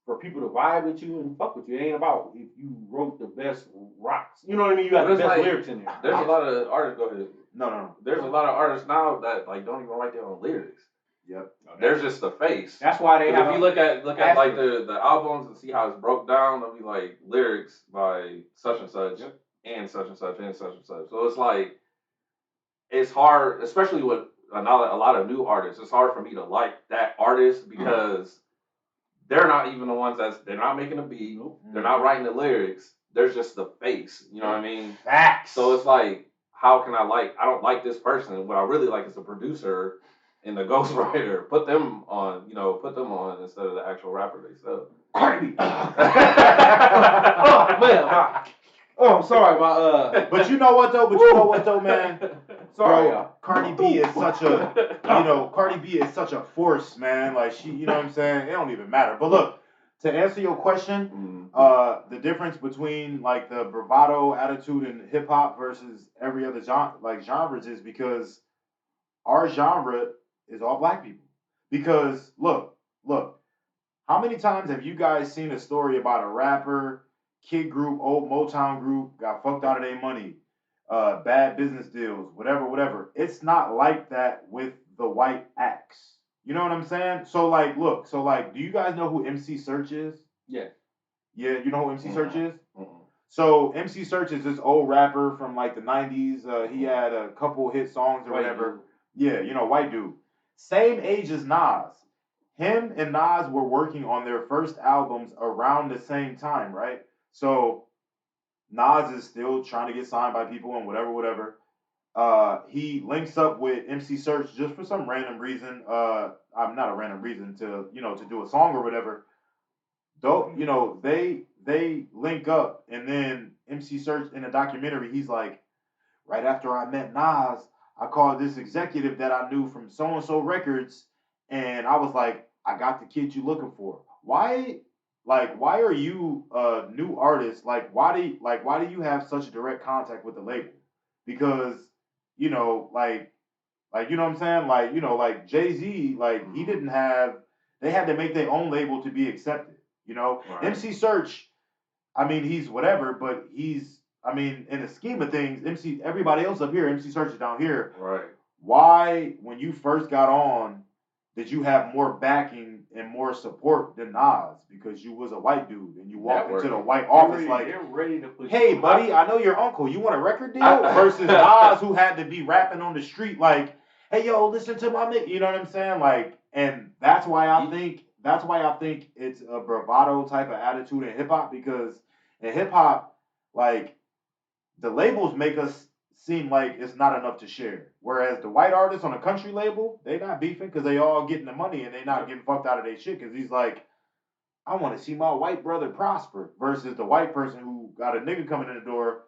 for people to vibe with you and fuck with you. It ain't about if you wrote the best rocks. You know what I mean? You got the best lyrics in there. There's a lot of artists. Go ahead. No. There's a lot of artists now that like don't even write their own lyrics. Yep. There's just the face. That's why they have. If you look at like the albums and see how it's broke down, they'll be like lyrics by such and such and such and such and such and such. So it's like it's hard, especially with a lot of new artists. It's hard for me to like that artist because they're not even the ones they're not making a beat. They're not writing the lyrics. There's just the face. You know what I mean? Facts. So it's like, how can I don't like this person. What I really like is the producer and the ghostwriter. Put them on instead of the actual rapper themselves. Cardi B. I'm sorry, But you know what though, man. Sorry, y'all. Cardi B is such a force, man. Like she, you know what I'm saying? It don't even matter. But look, to answer your question, the difference between like the bravado attitude in hip hop versus every other genres is because our genre is all black people. Because look, how many times have you guys seen a story about a rapper, kid group, old Motown group, got fucked out of their money? bad business deals, whatever. It's not like that with the white acts. You know what I'm saying? So like, look, do you guys know who MC Search is? Yeah. Yeah, you know who MC Search is? So MC Search is this old rapper from like the 90s. He had a couple hit songs or whatever. Yeah, white dude. Same age as Nas. Him and Nas were working on their first albums around the same time, right? So Nas is still trying to get signed by people and whatever. He links up with MC Search just for some random reason. I'm not a random reason to do a song or whatever. Though they link up, and then MC Search in a documentary, he's like, right after I met Nas, I called this executive that I knew from so and so records, and I was like, I got the kid you looking for. Why are you a new artist? Why do you have such direct contact with the label? Because you know what I'm saying, Jay-Z, he didn't have, they had to make their own label to be accepted. Right. MC Search, I mean, he's whatever, but in the scheme of things, everybody else up here, MC Search is down here. Right. Why, when you first got on, did you have more backing and more support than Nas? Because you was a white dude and you walked into the white office they're ready to push. Hey, buddy, I know your uncle. You want a record deal? Versus Nas, who had to be rapping on the street like, hey, yo, listen to my mix. You know what I'm saying? And that's why I think it's a bravado type of attitude in hip hop, because in hip hop, the labels make us seem like it's not enough to share. Whereas the white artists on a country label, they not beefing because they all getting the money and they not getting fucked out of their shit, because he's like, I want to see my white brother prosper. Versus the white person who got a nigga coming in the door,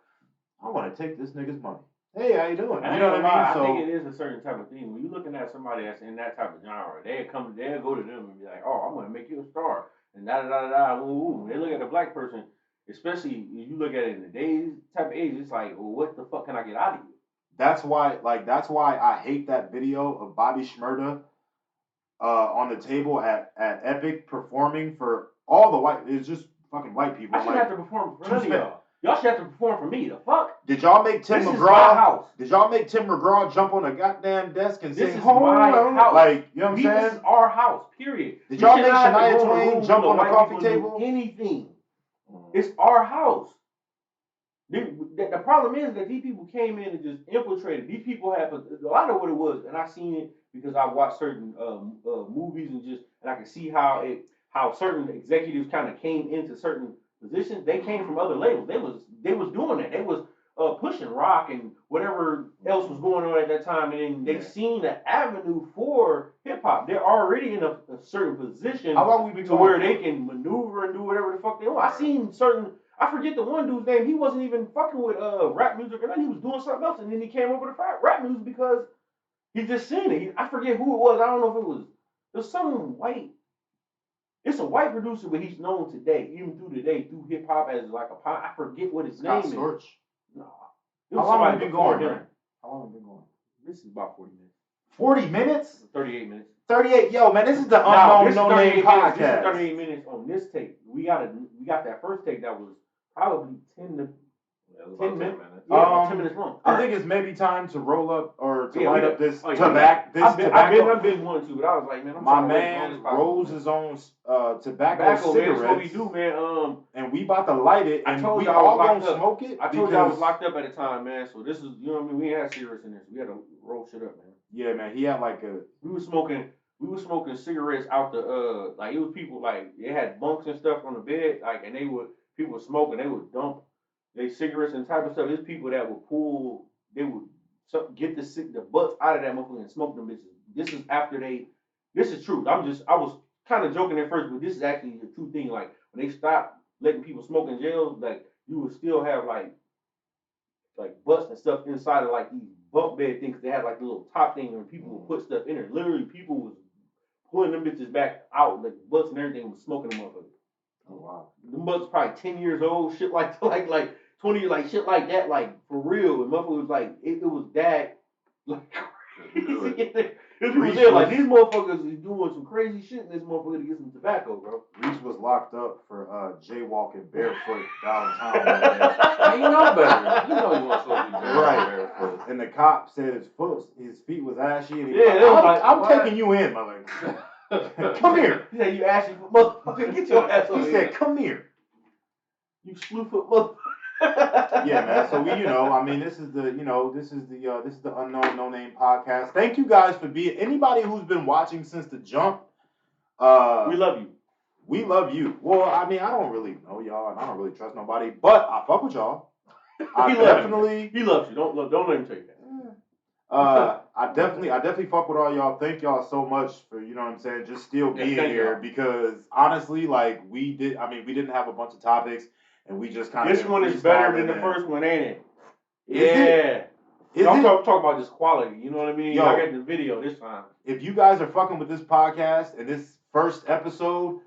I want to take this nigga's money. Hey, how you doing? You know what I mean? I think it is a certain type of thing. When you're looking at somebody that's in that type of genre, they'll go to them and be like, oh, I'm going to make you a star. And When they look at a black person, especially if you look at it in the type of age, it's like, well, what the fuck can I get out of you? That's why I hate that video of Bobby Shmurda on the table at Epic performing for all the white. It's just fucking white people. I should have to perform for none of y'all. Y'all should have to perform for me. The fuck? Did y'all make Tim this McGraw? Is my house. Did y'all make Tim McGraw jump on a goddamn desk and this say, is my house? You know what I'm saying? This is our house. Period. Did y'all make Shania Twain jump on a coffee table? Anything. It's our house. The problem is that these people came in and just infiltrated. These people have a lot of what it was, and I seen it because I watched certain movies and I can see how certain executives kind of came into certain positions. They came from other labels. They was doing that. They was pushing rock and whatever else was going on at that time, and then they seen the avenue for hip hop. They're already in a certain position. How long we been to where they can maneuver and do whatever the fuck they want. I seen certain. I forget the one dude's name. He wasn't even fucking with rap music or nothing. He was doing something else, and then he came over to rap music because he just seen it. I forget who it was. I don't know if it was some white. It's a white producer, but he's known today, even through hip hop as like a pop. I forget what his name is. Storch. No. How long have we been going, man? How long have we been going? This is about 40 minutes. 40 minutes? 38 minutes. 38. Yo, man, this is the Unknown No Name Podcast. This is 38 minutes on this tape. We got that first take that was probably 10 minutes. Yeah, 10 minutes long. I think it's maybe time to roll up or to light up this tobacco. I've been wanting to, but I was like, man, my man rolls his own tobacco cigarettes. That's what we do, man. And we about to light it, and we all gonna smoke it. I told you I was locked up at the time, man. So this is, you know what I mean. We ain't had cigarettes in this. We had to roll shit up, man. Yeah, man. He had We were smoking cigarettes out the it was people they had bunks and stuff on the bed, and people would smoke and they would dump they cigarettes and type of stuff. There's people that would get the butts out of that motherfucker and smoke them bitches. This is true. I was kind of joking at first, but this is actually the true thing. Like when they stopped letting people smoke in jail, you would still have like butts and stuff inside of these bunk bed things. They had the little top thing where people would put stuff in there. Literally, people was pulling them bitches back out, butts and everything was smoking them motherfuckers. Oh wow. Them butts probably 10 years old, shit like 20, shit like that, for real. And motherfucker was it was that, crazy. It was I'm saying, like, these motherfuckers is doing some crazy shit in this motherfucker to get some tobacco, bro. Reese was locked up for jaywalking barefoot downtown that day. You know better. You know you weren't supposed to be Right. barefoot. And the cop said his feet was ashy. And he Yeah, was like, I'm taking you in, mother. Come here. He said, you ashy for motherfucker. Get your ass over He here. said, come here. You slew foot motherfucker. Yeah, man. So this is the Unknown No Name podcast. Thank you guys for being anybody who's been watching since the jump. We love you. We love you. Well, I don't really know y'all, and I don't really trust nobody, but I fuck with y'all. He loves you. Don't let him tell you that. I definitely fuck with all y'all. Thank y'all so much for, you know what I'm saying, just still being here, because honestly, like, we didn't have a bunch of topics, and we just kind of. This one is better than the first one, ain't it? Yeah. I'm talking about just quality. You know what I mean? Yo, I got the video this time. If you guys are fucking with this podcast and this first episode,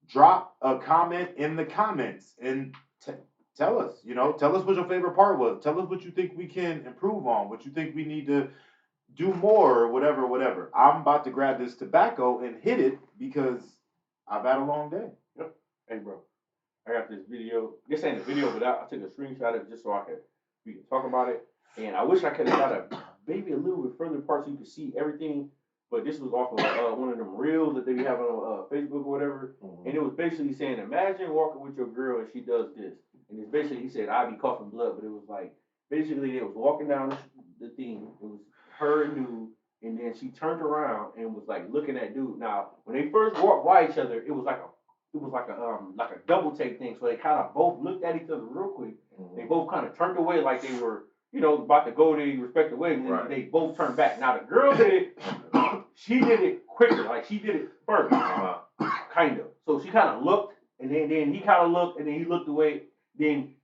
drop a comment in the comments and tell us. Tell us what your favorite part was. Tell us what you think we can improve on. What you think we need to do more, or whatever. I'm about to grab this tobacco and hit it because I've had a long day. Yep. Hey, bro. I got this video. This ain't a video, but I took a screenshot of it just so we can talk about it. And I wish I could have got maybe a little bit further part so you could see everything. But this was off of one of them reels that they be having on Facebook or whatever. Mm-hmm. And it was basically saying, imagine walking with your girl and she does this. And it's basically, he said, I'd be coughing blood. But it was like, basically they was walking down the thing. It was her and dude. And then she turned around and was like looking at dude. Now, when they first walked by each other, it was like a double take thing. So they kind of both looked at each other real quick. Mm-hmm. They both kind of turned away like they were, about to go their respective ways. And then they both turned back. Now the girl did it. She did it quicker. Like she did it first, kind of. So she kind of looked, and then he kind of looked, and then he looked away. Then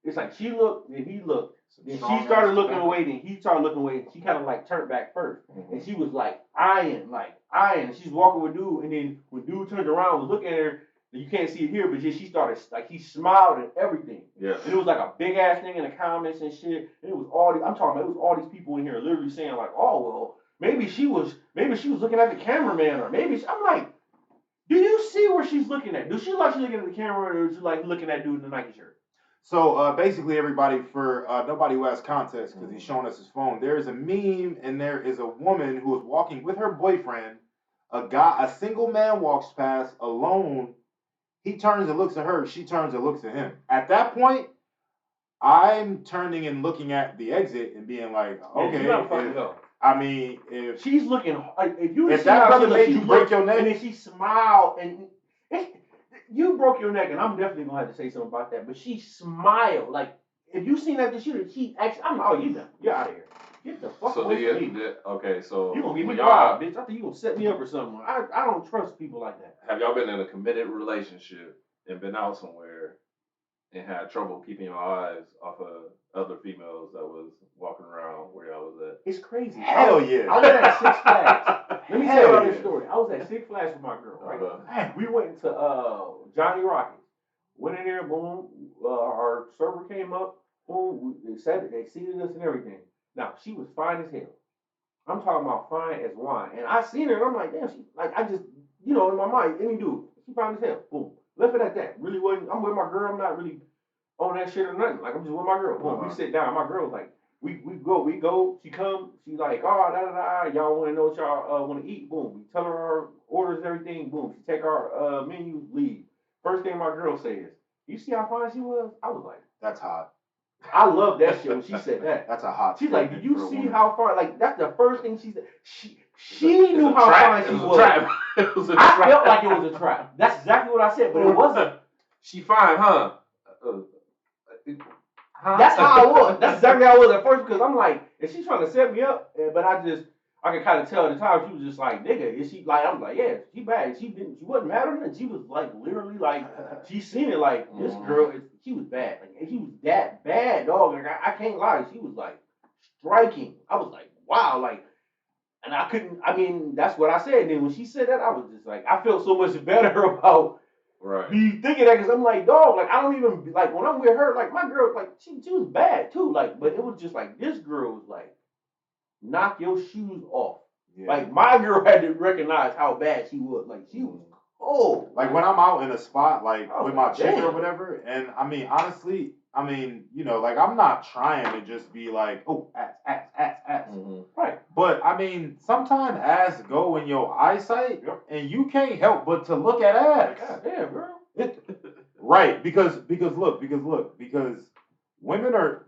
it's like she looked, then he looked. Then she started looking away, then he started looking away, and she kind of like turned back first. Mm-hmm. And she was like eyeing. She's walking with dude, and then when dude turned around, was looking at her. You can't see it here, but she started, like, he smiled and everything. Yeah. And it was like a big ass thing in the comments and shit. And it was all these people in here literally saying like, oh well, maybe she was looking at the cameraman, or maybe I'm like, do you see where she's looking at? Does she like she's looking at the camera, or is she like looking at dude in the Nike shirt? So basically, everybody, for nobody who has context, because he's showing us his phone, there is a meme, and there is a woman who is walking with her boyfriend. A single man walks past alone. He turns and looks at her. She turns and looks at him. At that point, I'm turning and looking at the exit and being like, okay. If she's looking, if that brother made you break your neck, and then she smiled, and you broke your neck, and I'm definitely gonna have to say something about that. But she smiled, like if you seen that, she actually, you're out of here. Get the fuck away from me. Okay, so you gonna get me robbed, bitch. I think you gonna set me up or something. I don't trust people like that. Have y'all been in a committed relationship and been out somewhere and had trouble keeping your eyes off of other females that was walking around where y'all was at? It's crazy. Hell yeah. I was at Six Flags. Let me tell you this story. I was at Six Flags with my girl, right? We went to Johnny Rockets. Went in there, boom. Our server came up, boom. They seated us and everything. Now, she was fine as hell. I'm talking about fine as wine. And I seen her, and I'm like, damn, I just, in my mind, any dude, she fine as hell. Boom. Left it at that. Really wasn't, I'm with my girl, I'm not really on that shit or nothing. Like, I'm just with my girl. Boom. We sit down. My girl was like, we go. She come. She like, oh, da. Y'all want to know what y'all want to eat? Boom. We tell her our orders, everything. Boom. She take our menu, leave. First thing my girl says, you see how fine she was? I was like, that's hot. I love that shit when she said that. That's a hot. She's like, did you see how far? Like, that's the first thing she said. She knew how fine she was. I felt like it was a trap. That's exactly what I said, but it wasn't. She fine, huh? That's how I was. That's exactly how I was at first, because I'm like, is she trying to set me up? But I could kind of tell at the time she was just like, nigga, is she like? I'm like, yeah, she bad. She wasn't mad or nothing. She was like, literally like, she seen it like this girl. She was bad. Like, she was that bad, dog. Like I can't lie. She was like striking. I was like, wow, like, and I couldn't. I mean, that's what I said. And then when she said that, I was just like, I felt so much better about. Right. Be thinking that, because I'm like, dog, like I don't even like when I'm with her, like my girl, like she was bad too, like, but it was just like this girl was like, knock your shoes off. Yeah. Like my girl had to recognize how bad she was. Like she was cold. Like when I'm out in a spot, like Oh, with my chick or damn. whatever, and I mean, honestly, you know, like I'm not trying to just be like, oh, ass. Right. But I mean, sometimes ass go in your eyesight, and you can't help but to look at ass. God damn, girl. Right, because women are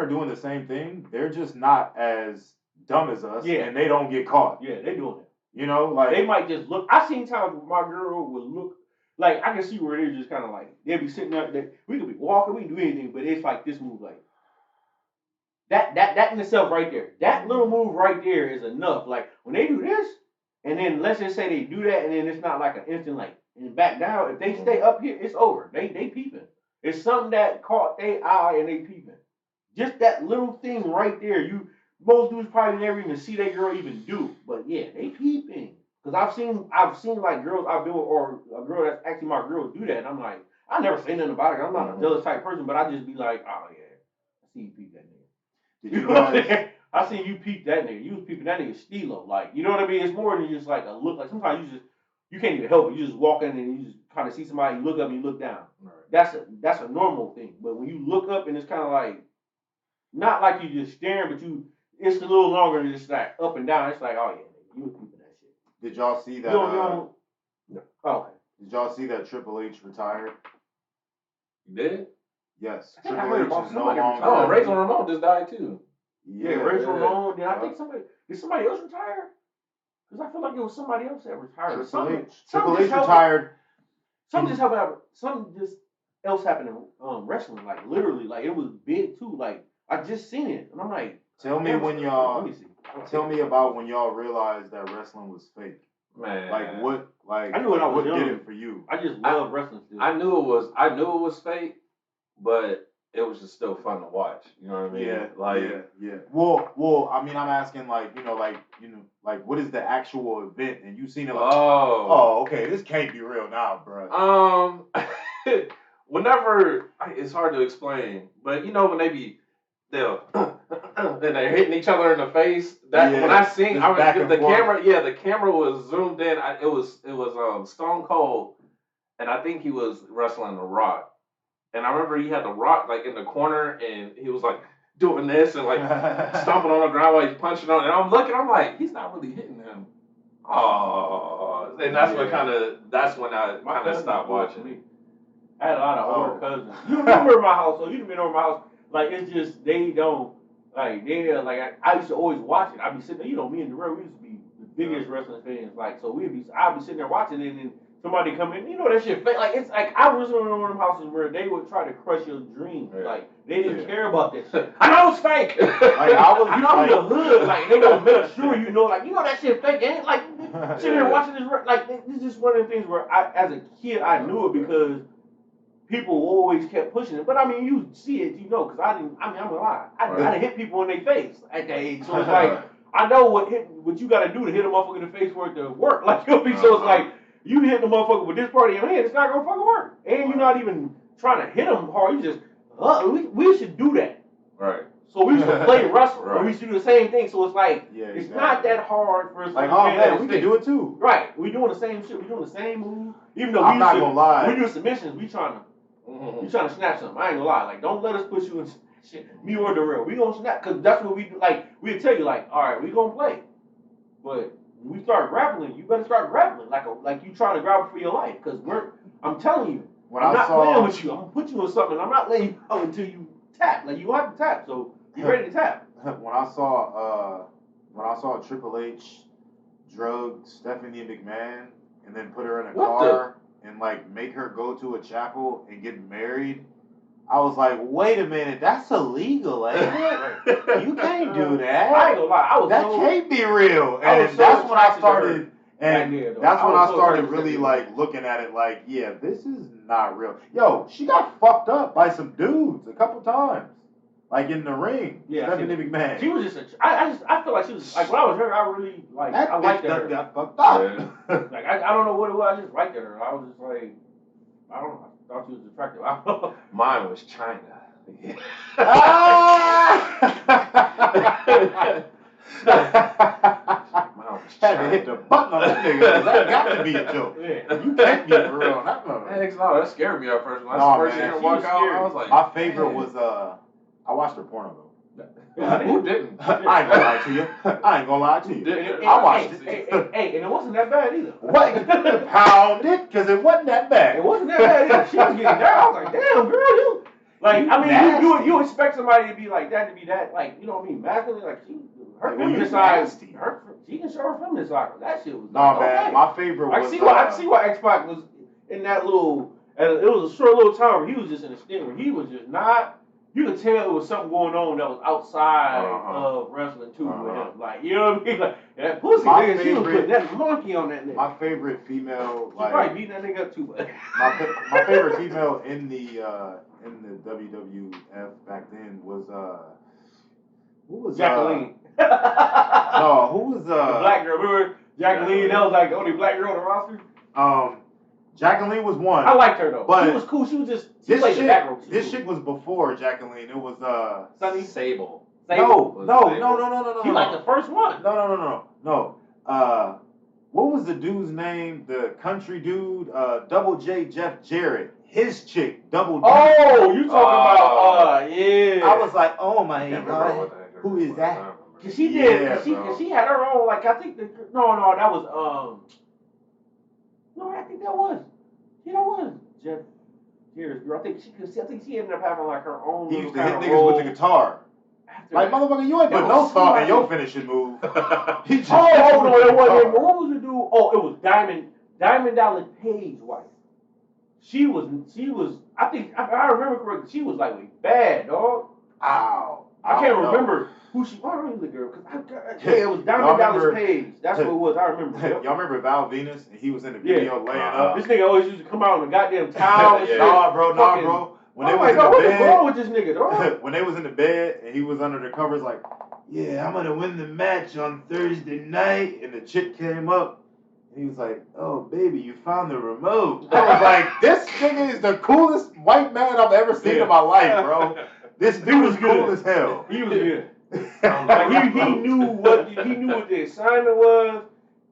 doing the same thing. They're just not as dumb as us, and they don't get caught. Yeah, they doing it. You know, like they might just look. I seen times where my girl would look like I can see where they're just kind of like they'll be sitting out there. We could be walking, we can do anything, but it's like this move, like that in itself right there. That little move right there is enough. Like when they do this, and then let's just say they do that, and then it's not like an instant like and back down. If they stay up here, it's over. They peeping. It's something that caught their eye and they peeping. Just that little thing right there. Most dudes probably never even see that girl even do. But yeah, they peeping. Cause I've seen like girls I've been with or a girl that's actually my girl do that. And I'm like, I never say nothing about it. I'm not a jealous type person, but I just be like, oh yeah, I see you peep that nigga. Did you guys? I seen you peep that nigga. You was peeping that nigga Stilo. Like, you know what I mean? It's more than just like a look. Like sometimes you can't even help it. You just walk in and you just kind of see somebody, you look up and you look down. Right. That's a normal thing. But when you look up and it's kind of like, not like you just staring, but it's a little longer than just like up and down. It's like, oh yeah, you was peeping that shit. Did y'all see that? No. Okay. Did y'all see that Triple H retired? You did? Yes. Triple H is no longer. Oh, Razor Ramon just died too. Yeah, Razor Ramon. Then I think somebody else retired? Because I feel like it was somebody else that retired. Triple H retired. Something just else happened in wrestling. Like literally, like it was big too. Like I just seen it, and I'm like, tell me about when y'all realized that wrestling was fake. Man, like what? Like I knew what I was what doing. did it for you? I just love wrestling still. I knew it was fake, but it was just still fun to watch. You know what I mean? Yeah. Well. I mean, I'm asking like what is the actual event? And you seen it like, okay, this can't be real now, bro. Whenever it's hard to explain, but you know when they're hitting each other in the face. When I seen, the camera was zoomed in. It was Stone Cold, and I think he was wrestling The Rock. And I remember he had The Rock like in the corner, and he was like doing this and like stomping on the ground while he's punching on. And I'm looking, I'm like, he's not really hitting him. Oh, and that's when I kind of stopped watching. I had a lot of older cousins. You remember my house, so you've been over my house. Like it's just they don't like I used to always watch it. I'd be sitting there, you know, me and Darrell, we used to be the biggest wrestling fans. Like so I'd be sitting there watching it, and then somebody come in, you know that shit fake. Like it's like I was in one of them houses where they would try to crush your dreams. Yeah. Like they didn't care about that shit. I know it's fake. Like I'm in the hood. Like they gonna make sure you know that shit fake. Ain't like sitting here watching this. Like this is just one of the things where as a kid I knew it because people always kept pushing it. But I mean, you see it, you know, because I'm gonna lie. I done hit people in their face at that age. So it's like I know what you got to do to hit a motherfucker in the face for it to work. Like so it's like. You hit the motherfucker with this part of your hand, it's not gonna fucking work. And you're not even trying to hit them hard. You just, we should do that. Right. So we used to play wrestle, or we used to do the same thing. So it's like, it's not that hard for us. Like, oh man, we can do it too. Right. We doing the same shit. We doing the same move. Even though I'm not gonna lie. We do submissions. We trying to snap something. I ain't gonna lie. Like, don't let us put you in shit. Me or Darrell. We gonna snap because that's what we do. Like, we'll tell you, like, all right, we gonna play, but. When we start grappling, you better start grappling like you trying to grapple for your life. Because I'm telling you, I'm not playing with you. I'm gonna put you in something. I'm not letting you go until you tap. Like you have to tap. So you ready to tap. When I saw Triple H drug Stephanie McMahon and then put her in a car and like make her go to a chapel and get married. I was like, wait a minute, that's illegal, ain't it? You can't do that. I ain't gonna lie, that can't be real. And that's when I started. And that's when I started really like looking at it like, yeah, this is not real. Yo, she got fucked up by some dudes a couple times, like in the ring. Yeah, Stephanie McMahon. She was just I feel like she was like when I was her, I really like that I liked her. Got fucked up. Yeah. Like I don't know what it was. I just liked her. I was just like, I don't know. I thought she was attractive. Mine was China. Mine was Had to hit the button on that nigga. That got to be a joke. Yeah. You can't be for real on that motherfucker. Heck no, that scared me at first. When I Nah, first man, seen her she walk was out, scary. I was like, My favorite man. was I watched her porno though. Who didn't? I ain't gonna lie to you. I ain't gonna lie to you. Didn't. I watched Hey, it. and it wasn't that bad either. What? Pound it, because it wasn't that bad. It wasn't that bad either. She was getting down. I was like, damn, girl, you. Like, I mean, Nasty. you expect somebody to be like that, like, you know what I mean, masculine, like, her Like, well, you feminine side, nasty. she can show her feminine side. That shit was Nah, like, man, okay. my favorite was. I can see why X-Pac was in that little, and it was a short little time where he was just in a stint where he was just not, you could tell it was something going on that was outside of wrestling too with him. Like, you know what I mean? Like, that pussy nigga, she was putting that monkey on that nigga. My favorite female, She like, probably beating that nigga up too much. my favorite female in the WWF back then was who was Jacqueline. no, who was The black girl. Remember Jacqueline? That was like the only black girl on the roster. Jacqueline was one. I liked her though. But she was cool. She was just played the back row. This chick was before Jacqueline. It was Sunny Sable. No. She like the first one. No. What was the dude's name? The country dude, Double J Jeff Jarrett. His chick, Double J. Oh, you talking about? Yeah. I was like, oh my God, god, who is that? Cause she did. Yeah, Cause she had her own. Like I think that was No, I think that was. Yeah, that was Jeff Jarrett's girl. I think she ended up having like her own. He used to hit kind of niggas role with the guitar. Like, motherfucker, you ain't put no thought in your finishing move. He just no, it wasn't. guitar. What was the dude? Oh, it was Diamond Dallas Page's wife. She was. I think I remember correctly. She was like bad, dog. Ow. I can't remember who she. I remember the girl because it was Diamond Dallas Page. That's what it was. I remember. Yep. Y'all remember Val Venus? And he was in the video laying up. This nigga always used to come out in a goddamn towel and shit. Nah, bro. When they was in the what's bed, wrong with this nigga, dog? when they was in the bed and he was under the covers, like, yeah, I'm gonna win the match on Thursday night, and the chick came up. And he was like, oh, baby, you found the remote. I was like, this nigga is the coolest white man I've ever seen in my life, bro. This dude was cool as hell. He was good. Like, he knew what the assignment was,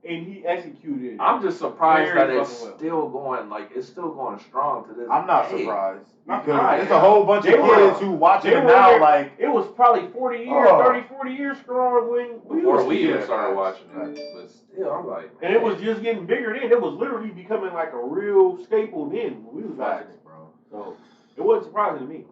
and he executed it. I'm just surprised that it's well. still going, like, it's still going strong to this I'm not day. surprised. Not Because surprised. there's a whole bunch of kids who watching it now, like, it was probably 40 years, 40 years strong when Before we even kids. started watching it. But still, I'm like, And it was just getting bigger then. It was literally becoming like a real staple then when we was watching it, bro. So it wasn't surprising to me.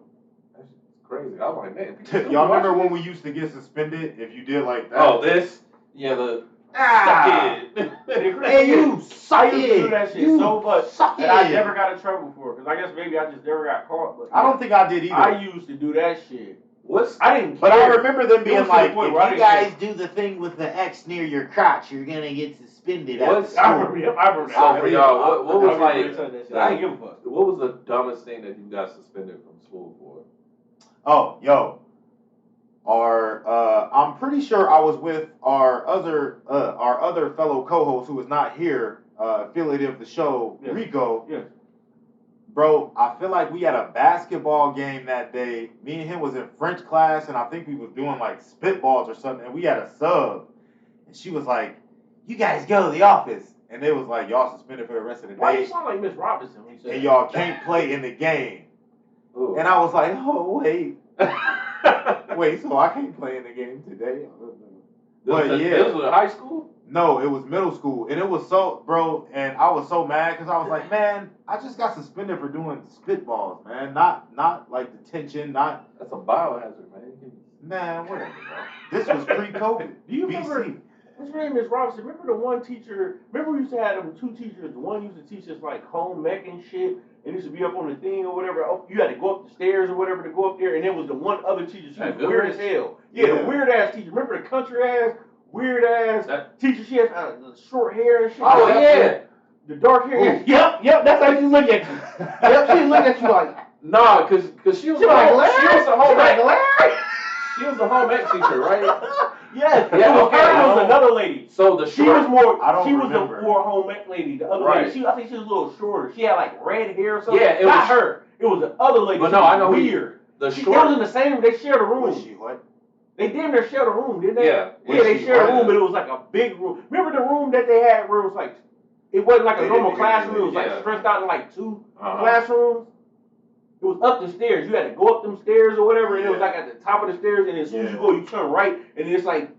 that's crazy. I was like, man. Y'all remember when we used to get suspended if you did like that? Oh, this? Yeah, the Ah. suck it. Hey, you suck I used to do that shit You so much suck that I it. never got in trouble for it. Because I guess maybe I just never got caught. But I don't think I did either. I used to do that shit. I didn't care. But I remember them It being was to like, the point if where I you didn't guys do the thing with the X near your crotch, you're gonna get suspended. What? At I school. remember that. So for y'all, what was I like, didn't give a fuck. what was the dumbest thing that you got suspended from school for? Oh, yo. I'm pretty sure I was with our other fellow co-host who was not here, affiliate of the show, Yes. Rico. Yes. Bro, I feel like we had a basketball game that day. Me and him was in French class, and I think we was doing like spitballs or something, and we had a sub. And she was like, you guys go to the office. And they was like, y'all suspended for the rest of the Why you day. sound like Miss Robinson when you said And that? y'all can't play in the game. Ooh. And I was like, oh, wait. Wait, so I can't play in the game today? But yeah. This was in high school? No, it was middle school. And it was so, bro, and I was so mad because I was like, man, I just got suspended for doing spitballs, man. Not like detention, not. That's a biohazard, man. Man, whatever, bro. This was pre-COVID. Do you remember? BC. What's her name, Miss Robinson? Remember the one teacher? Remember we used to have them two teachers. The one used to teach us like home ec and shit, and used to be up on the thing or whatever. Oh, you had to go up the stairs or whatever to go up there, and there was the one other teacher. She was weird as hell. Yeah, the weird ass teacher. Remember the country ass, weird ass teacher? She has the short hair and shit. Oh yeah, the dark hair. Yep. That's how she look at you. Yep, she look at you like. Nah, cause she was like Larry. She was a home ec. Larry. She was a home ec teacher, right? Yes. Yeah. Okay. Her was another lady. So the She was more. I don't she was remember. the more home ec lady. The other Right. lady. I think she was a little shorter. She had like red hair or something. Yeah, it Not was her. It was the other lady. But She no, was I know weird. the They short. was in the same. They shared a room. Was she what? They damn near shared a room, didn't they? Yeah. Yeah, they shared a room, but it was like a big room. Remember the room that they had where it was like, it wasn't like a normal classroom. It was like stretched out in like two classrooms. It was up the stairs. You had to go up them stairs or whatever, and it was like at the top of the stairs. And as soon as you go, you turn right, and it's like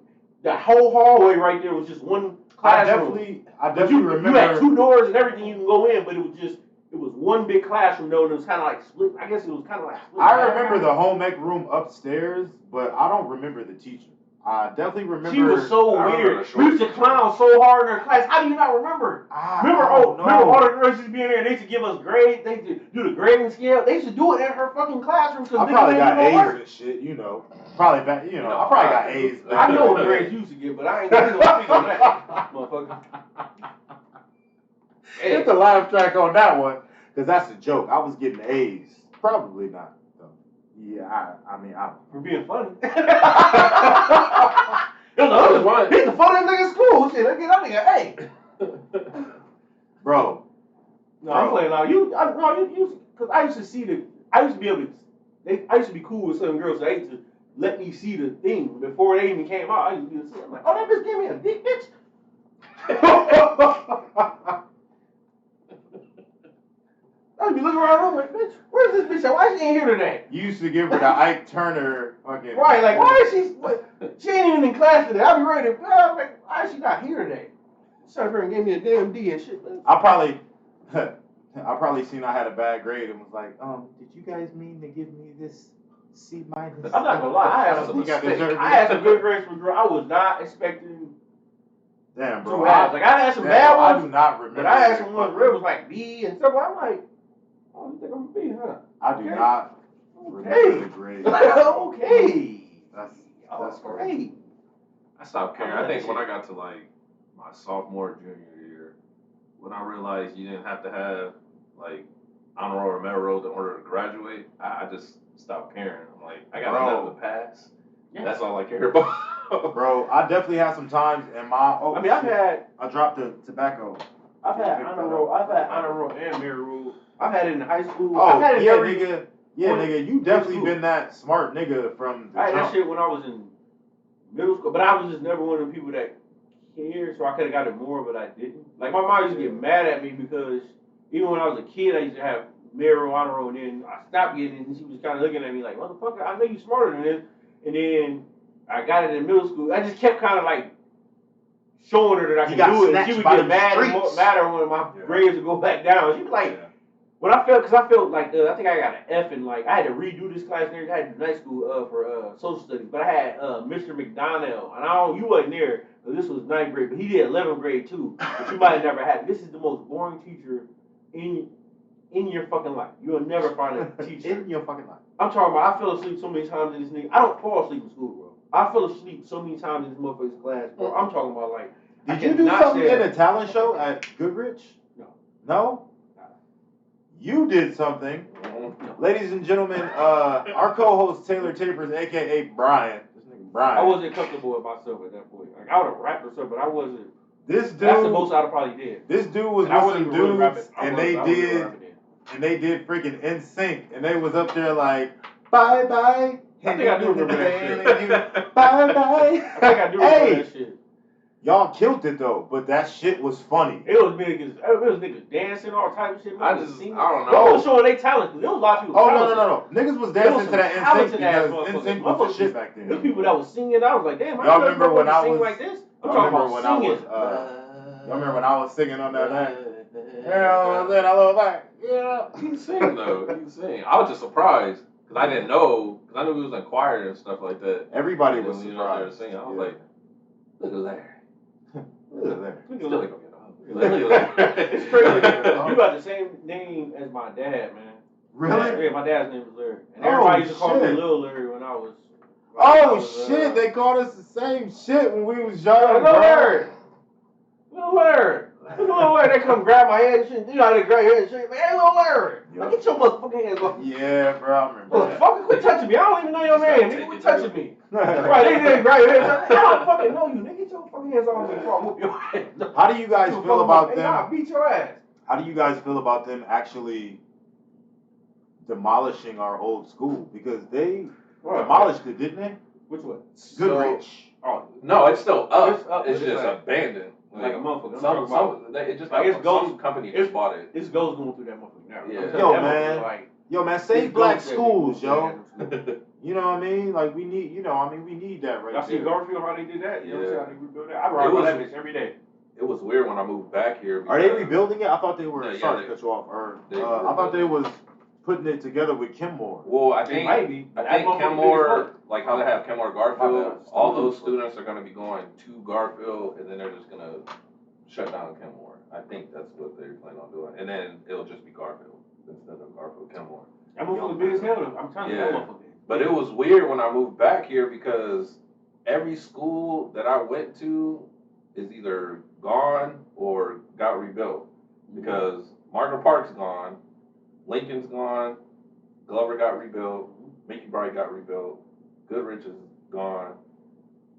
the whole hallway right there was just one classroom. I definitely remember. You had two doors and everything you can go in, but it was one big classroom though, and it was kind of like split. I guess it was kind of like split. I remember the home ec room upstairs, but I don't remember the teacher. I definitely remember. She was so weird. We used to clown so hard in her class. How do you not remember? Remember all the girls used to be in there and they used to give us grades. They used to do the grading scale. They used to do it in her fucking classroom. I probably got A's and shit, you know. Probably back, you know. I probably got A's. I know what grades you used to get, but I ain't gonna speak on that, motherfucker. Hit the laugh track on that one, because that's a joke. I was getting A's. Probably not. Yeah, I mean, for being funny. He's the funniest nigga in school. Shit, let's get that nigga. Hey, bro. No, I'm playing now. Because I used to see I used to be able to. I used to be cool with some girls. So they used to let me see the thing before they even came out. I used to be able to see. I'm like, oh, that bitch gave me a dick, bitch. I'd be looking around, I'm like, bitch, where's this bitch at? Why she ain't here today? You used to give her the Ike Turner fucking. Right, like, why is she ain't even in class today. I'll be ready to, I'm like, why is she not here today? She sat here and gave me a damn D and shit. I probably seen I had a bad grade and was like, did you guys mean to give me this C-? I'm not gonna lie, I had some good grades from girl. I was not expecting. Damn, bro. Like, I had some bad ones. I do not remember. But I had some ones where it was like B and stuff. I'm like, oh, you think I'm gonna be, huh? I do not remember the grade. Okay. That's great. I stopped caring. I think when I got to like my sophomore, junior year, when I realized you didn't have to have like honor roll or merit roll in order to graduate, I just stopped caring. I'm like, I got enough to pass. Yeah. That's all I care about. Bro, I definitely had some times in my. I dropped the tobacco. I've had honor roll and merit roll. I've had it in high school. Oh, nigga. Yeah, nigga, you definitely been that smart nigga from the I had that shit when I was in middle school, but I was just never one of the people that cared, so I could have got it more, but I didn't. Like, my mom used to get mad at me because even when I was a kid, I used to have merit roll, honor roll, and then I stopped getting it, and she was kind of looking at me like, motherfucker, I know you smarter than this. And then I got it in middle school. I just kept kind of like showing her that I could do it, and she would get madder when my grades would go back down. She'd be like, when I felt like I think I got an F in like I had to redo this class and I had to do night school for social studies, but I had Mr. McDonnell, and you wasn't there, but this was 9th grade, but he did 11th grade too, but you might have never had. This is the most boring teacher in your fucking life. You'll never find a teacher in your fucking life. I'm talking about, I fell asleep so many times in this nigga. I don't fall asleep in school, bro. I fell asleep so many times in this motherfucker's class, bro. I'm talking about like. Did you do something in a talent show at Goodrich? No. No? You did something. No. Ladies and gentlemen, our co-host Taylor Tapers, aka Brian. This nigga Brian. I wasn't comfortable with myself at that point. Like, I would have rapped or something, but I wasn't. This dude. That's the most I'd have probably did. This dude was with some dudes, and they did freaking NSYNC, and they was up there like, bye bye. I think I do remember that shit. Bye bye. I think I do remember that shit. Y'all killed it though, but that shit was funny. It was niggas dancing, all type of shit. I don't know. They was showing their talent. There was a lot of people. No. Niggas was dancing to that NSYNC because NSYNC was the shit back then. There's people that was singing. I was like, damn, y'all remember when I was sing like this? I'm talking about singing. Y'all remember when I was singing on that night? Yeah, then I love that. Yeah. He sang though. He sang. I was just surprised because I didn't know. Because I knew he was in choir and stuff like that. Everybody was surprised. Singing. I was like, look at that. Look at that. It's crazy. You got the same name as my dad, man. Really? Yeah, my dad's name was Larry. And everybody used to call me Lil Larry when I was. Shit, they called us the same shit when we was young. Lil Larry. Lil Larry. Lil Larry, they come grab my head and shit. You know how they grab your head and shit. Man, hey, Lil Larry. Yep. Get your motherfucking hands off me. Yeah, bro, I remember that. Fucking quit touching me. I don't even know your name. Nigga, quit touching me. Right, they didn't grab your head. I don't fucking know you. Nigga, get your fucking hands off me before I whoop your ass. How do you guys feel about them? I'll beat your ass. How do you guys feel about them actually demolishing our old school? Because they demolished it, didn't they? Which one? Goodrich. Oh no, it's still up. It's up, It's but just it's abandoned. like a motherfucker. Some company just bought it. It's ghosts going through that motherfucker now. Yeah. Yo, man, save black schools, yo. You know what I mean? Like we need, we need that right Y'all see there. Garfield how they did that? Yeah. You know how they rebuilt that? I ride that bitch every day. It was weird when I moved back here. Are they rebuilding it? I thought they were. Sorry to cut you off. I thought they was putting it together with Kenmore. Well, I think Kenmore, like how they have Kenmore Garfield, all those students are going to be going to Garfield, and then they're just going to shut down Kenmore. I think that's what they're planning on doing, and then it'll just be Garfield instead of Garfield Kenmore. That motherfucker big as hell. I'm telling you, that motherfucker. But it was weird when I moved back here because every school that I went to is either gone or got rebuilt. Because Margaret Park's gone, Lincoln's gone, Glover got rebuilt, Mickey Bright got rebuilt, Goodrich is gone,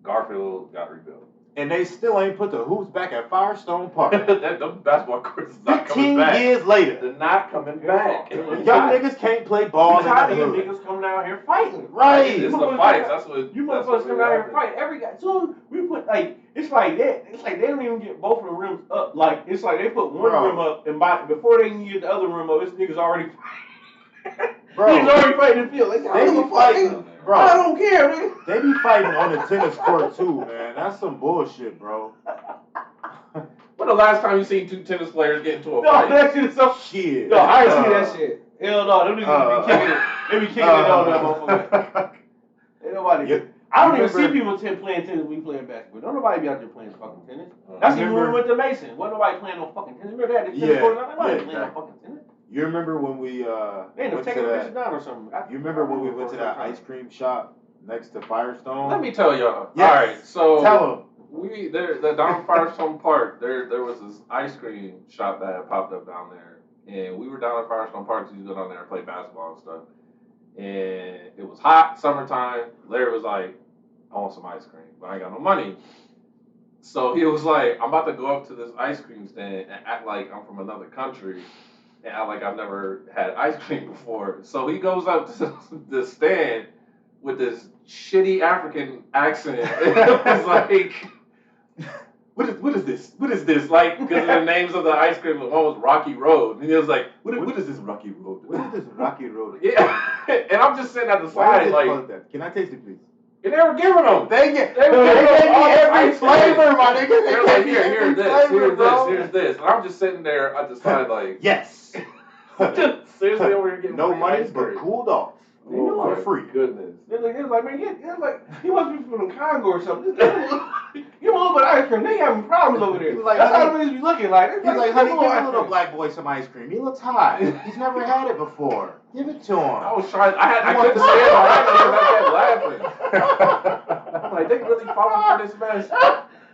Garfield got rebuilt. And they still ain't put the hoops back at Firestone Park. The basketball courts is not coming back. 15 years later. They're not coming back. Young niggas can't play ball in the hood. Niggas coming out here fighting. Right. It's the fights. That's what you motherfuckers come out here and fight. Every guy. Soon we put it's like that. It's like they don't even get both of the rims up. Like it's like they put one rim up and before they can get the other rim up, this niggas already fighting. Niggas already fighting in the field. They be fighting. Bro, I don't care, nigga. They be fighting on the tennis court too, man. That's some bullshit, bro. When the last time you seen two tennis players get into a fight? No, that shit is so shit. No, I ain't see that shit. Hell no, them niggas be kicking it. They be kicking it on that motherfucker. Ain't nobody. I don't even see people playing tennis when we playing basketball. Don't nobody be out there playing fucking tennis. That's even when we went to Mason. Wasn't nobody playing no fucking tennis. Remember that? The tennis court, nobody playing no fucking tennis. You remember when we went to that? Down or something. You remember when we went to that ice cream shop next to Firestone? Let me tell y'all. Yes. All right, so tell them. Down Firestone Park, there was this ice cream shop that had popped up down there, and we were down at Firestone Park to go down there and play basketball and stuff. And it was hot, summertime. Larry was like, "I want some ice cream, but I ain't got no money." So he was like, "I'm about to go up to this ice cream stand and act like I'm from another country." And I like I've never had ice cream before. So he goes up to the stand with this shitty African accent. It was like, what is this? What is this? Like, because the names of the ice cream, one was Rocky Road. And he was like, what is this Rocky Road? What is this Rocky Road? Yeah. And I'm just sitting at the side like, that? Can I taste it, please? And they were giving them. They gave me every flavor, my nigga. They're like, here's this. And I'm just sitting there at the side like, yes. Seriously, over here getting no money, but cooled off. For free. Goodness. They was like, man, he must be from the Congo or something. Give him a little bit of ice cream. They having problems over there. Like, that's how the niggas be looking like. He's like, honey, give a little black boy some ice cream. He looks high. He's never had it before. Give it to him. I was trying. I couldn't say it because I kept laughing. I'm like, they really falling for this mess.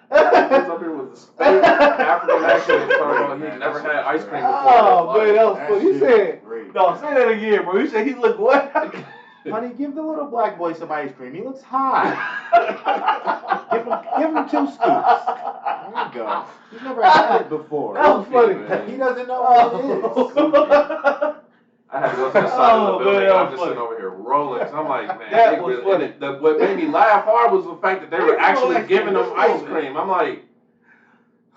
He was up here with this fake African accent talking about he never had ice cream before. Oh, man, that was funny. You said, great. No, say that again, bro. You said he looked what? Honey, give the little black boy some ice cream. He looks high. give him 2 scoops. There you go. He's never had it before. That was funny. He doesn't know what it is. I had to go to the side of the building. I'm just sitting over here rolling. So I'm like, man, that was funny. What made me laugh hard was the fact that they were actually giving them ice cream. I'm like,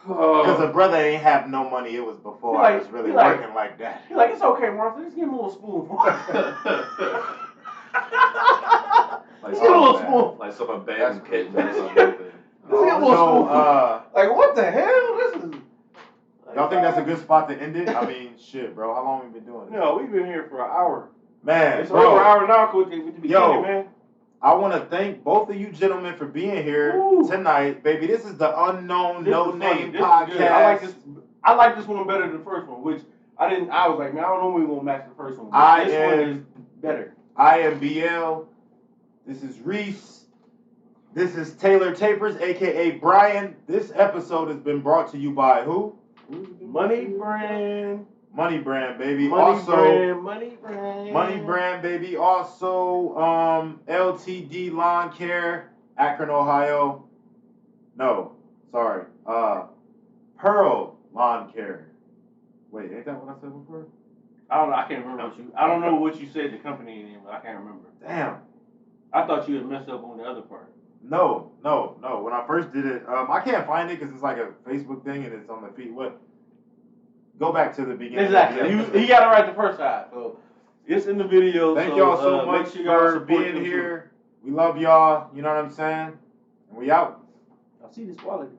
because the brother ain't have no money. It was before I was really working like that. He's like, it's okay, Martha. Just give him a little spoonful. Like give him a little spoon. Like some abandoned kitten or something. Like, what the hell? This is. Y'all think that's a good spot to end it? I mean, shit, bro. How long we been doing this? No, we've been here for an hour. Man, it's over an hour now with the beginning, man. I want to thank both of you gentlemen for being here tonight, baby. This is the Unknown No Name Podcast. I like this one better than the first one, which I didn't. I was like, man, I don't know when we're gonna match the first one. This one is better. I am BL. This is Reese. This is Taylor Tapers, aka Brian. This episode has been brought to you by who? Money Brand. Money Brand, baby. Money Brand. Money Brand, baby. Also, LTD Lawn Care, Akron, Ohio. No, sorry. Pearl Lawn Care. Wait, ain't that what I said before? I don't know. I can't remember I don't know what you said the company name, but I can't remember. Damn. I thought you had messed up on the other part. No. When I first did it, I can't find it because it's like a Facebook thing and it's on the feed. What? Go back to the beginning. Exactly. He got it right the first time. So it's in the video. Thank y'all so much make sure y'all for being here. We love y'all. You know what I'm saying? And we out. I see this quality.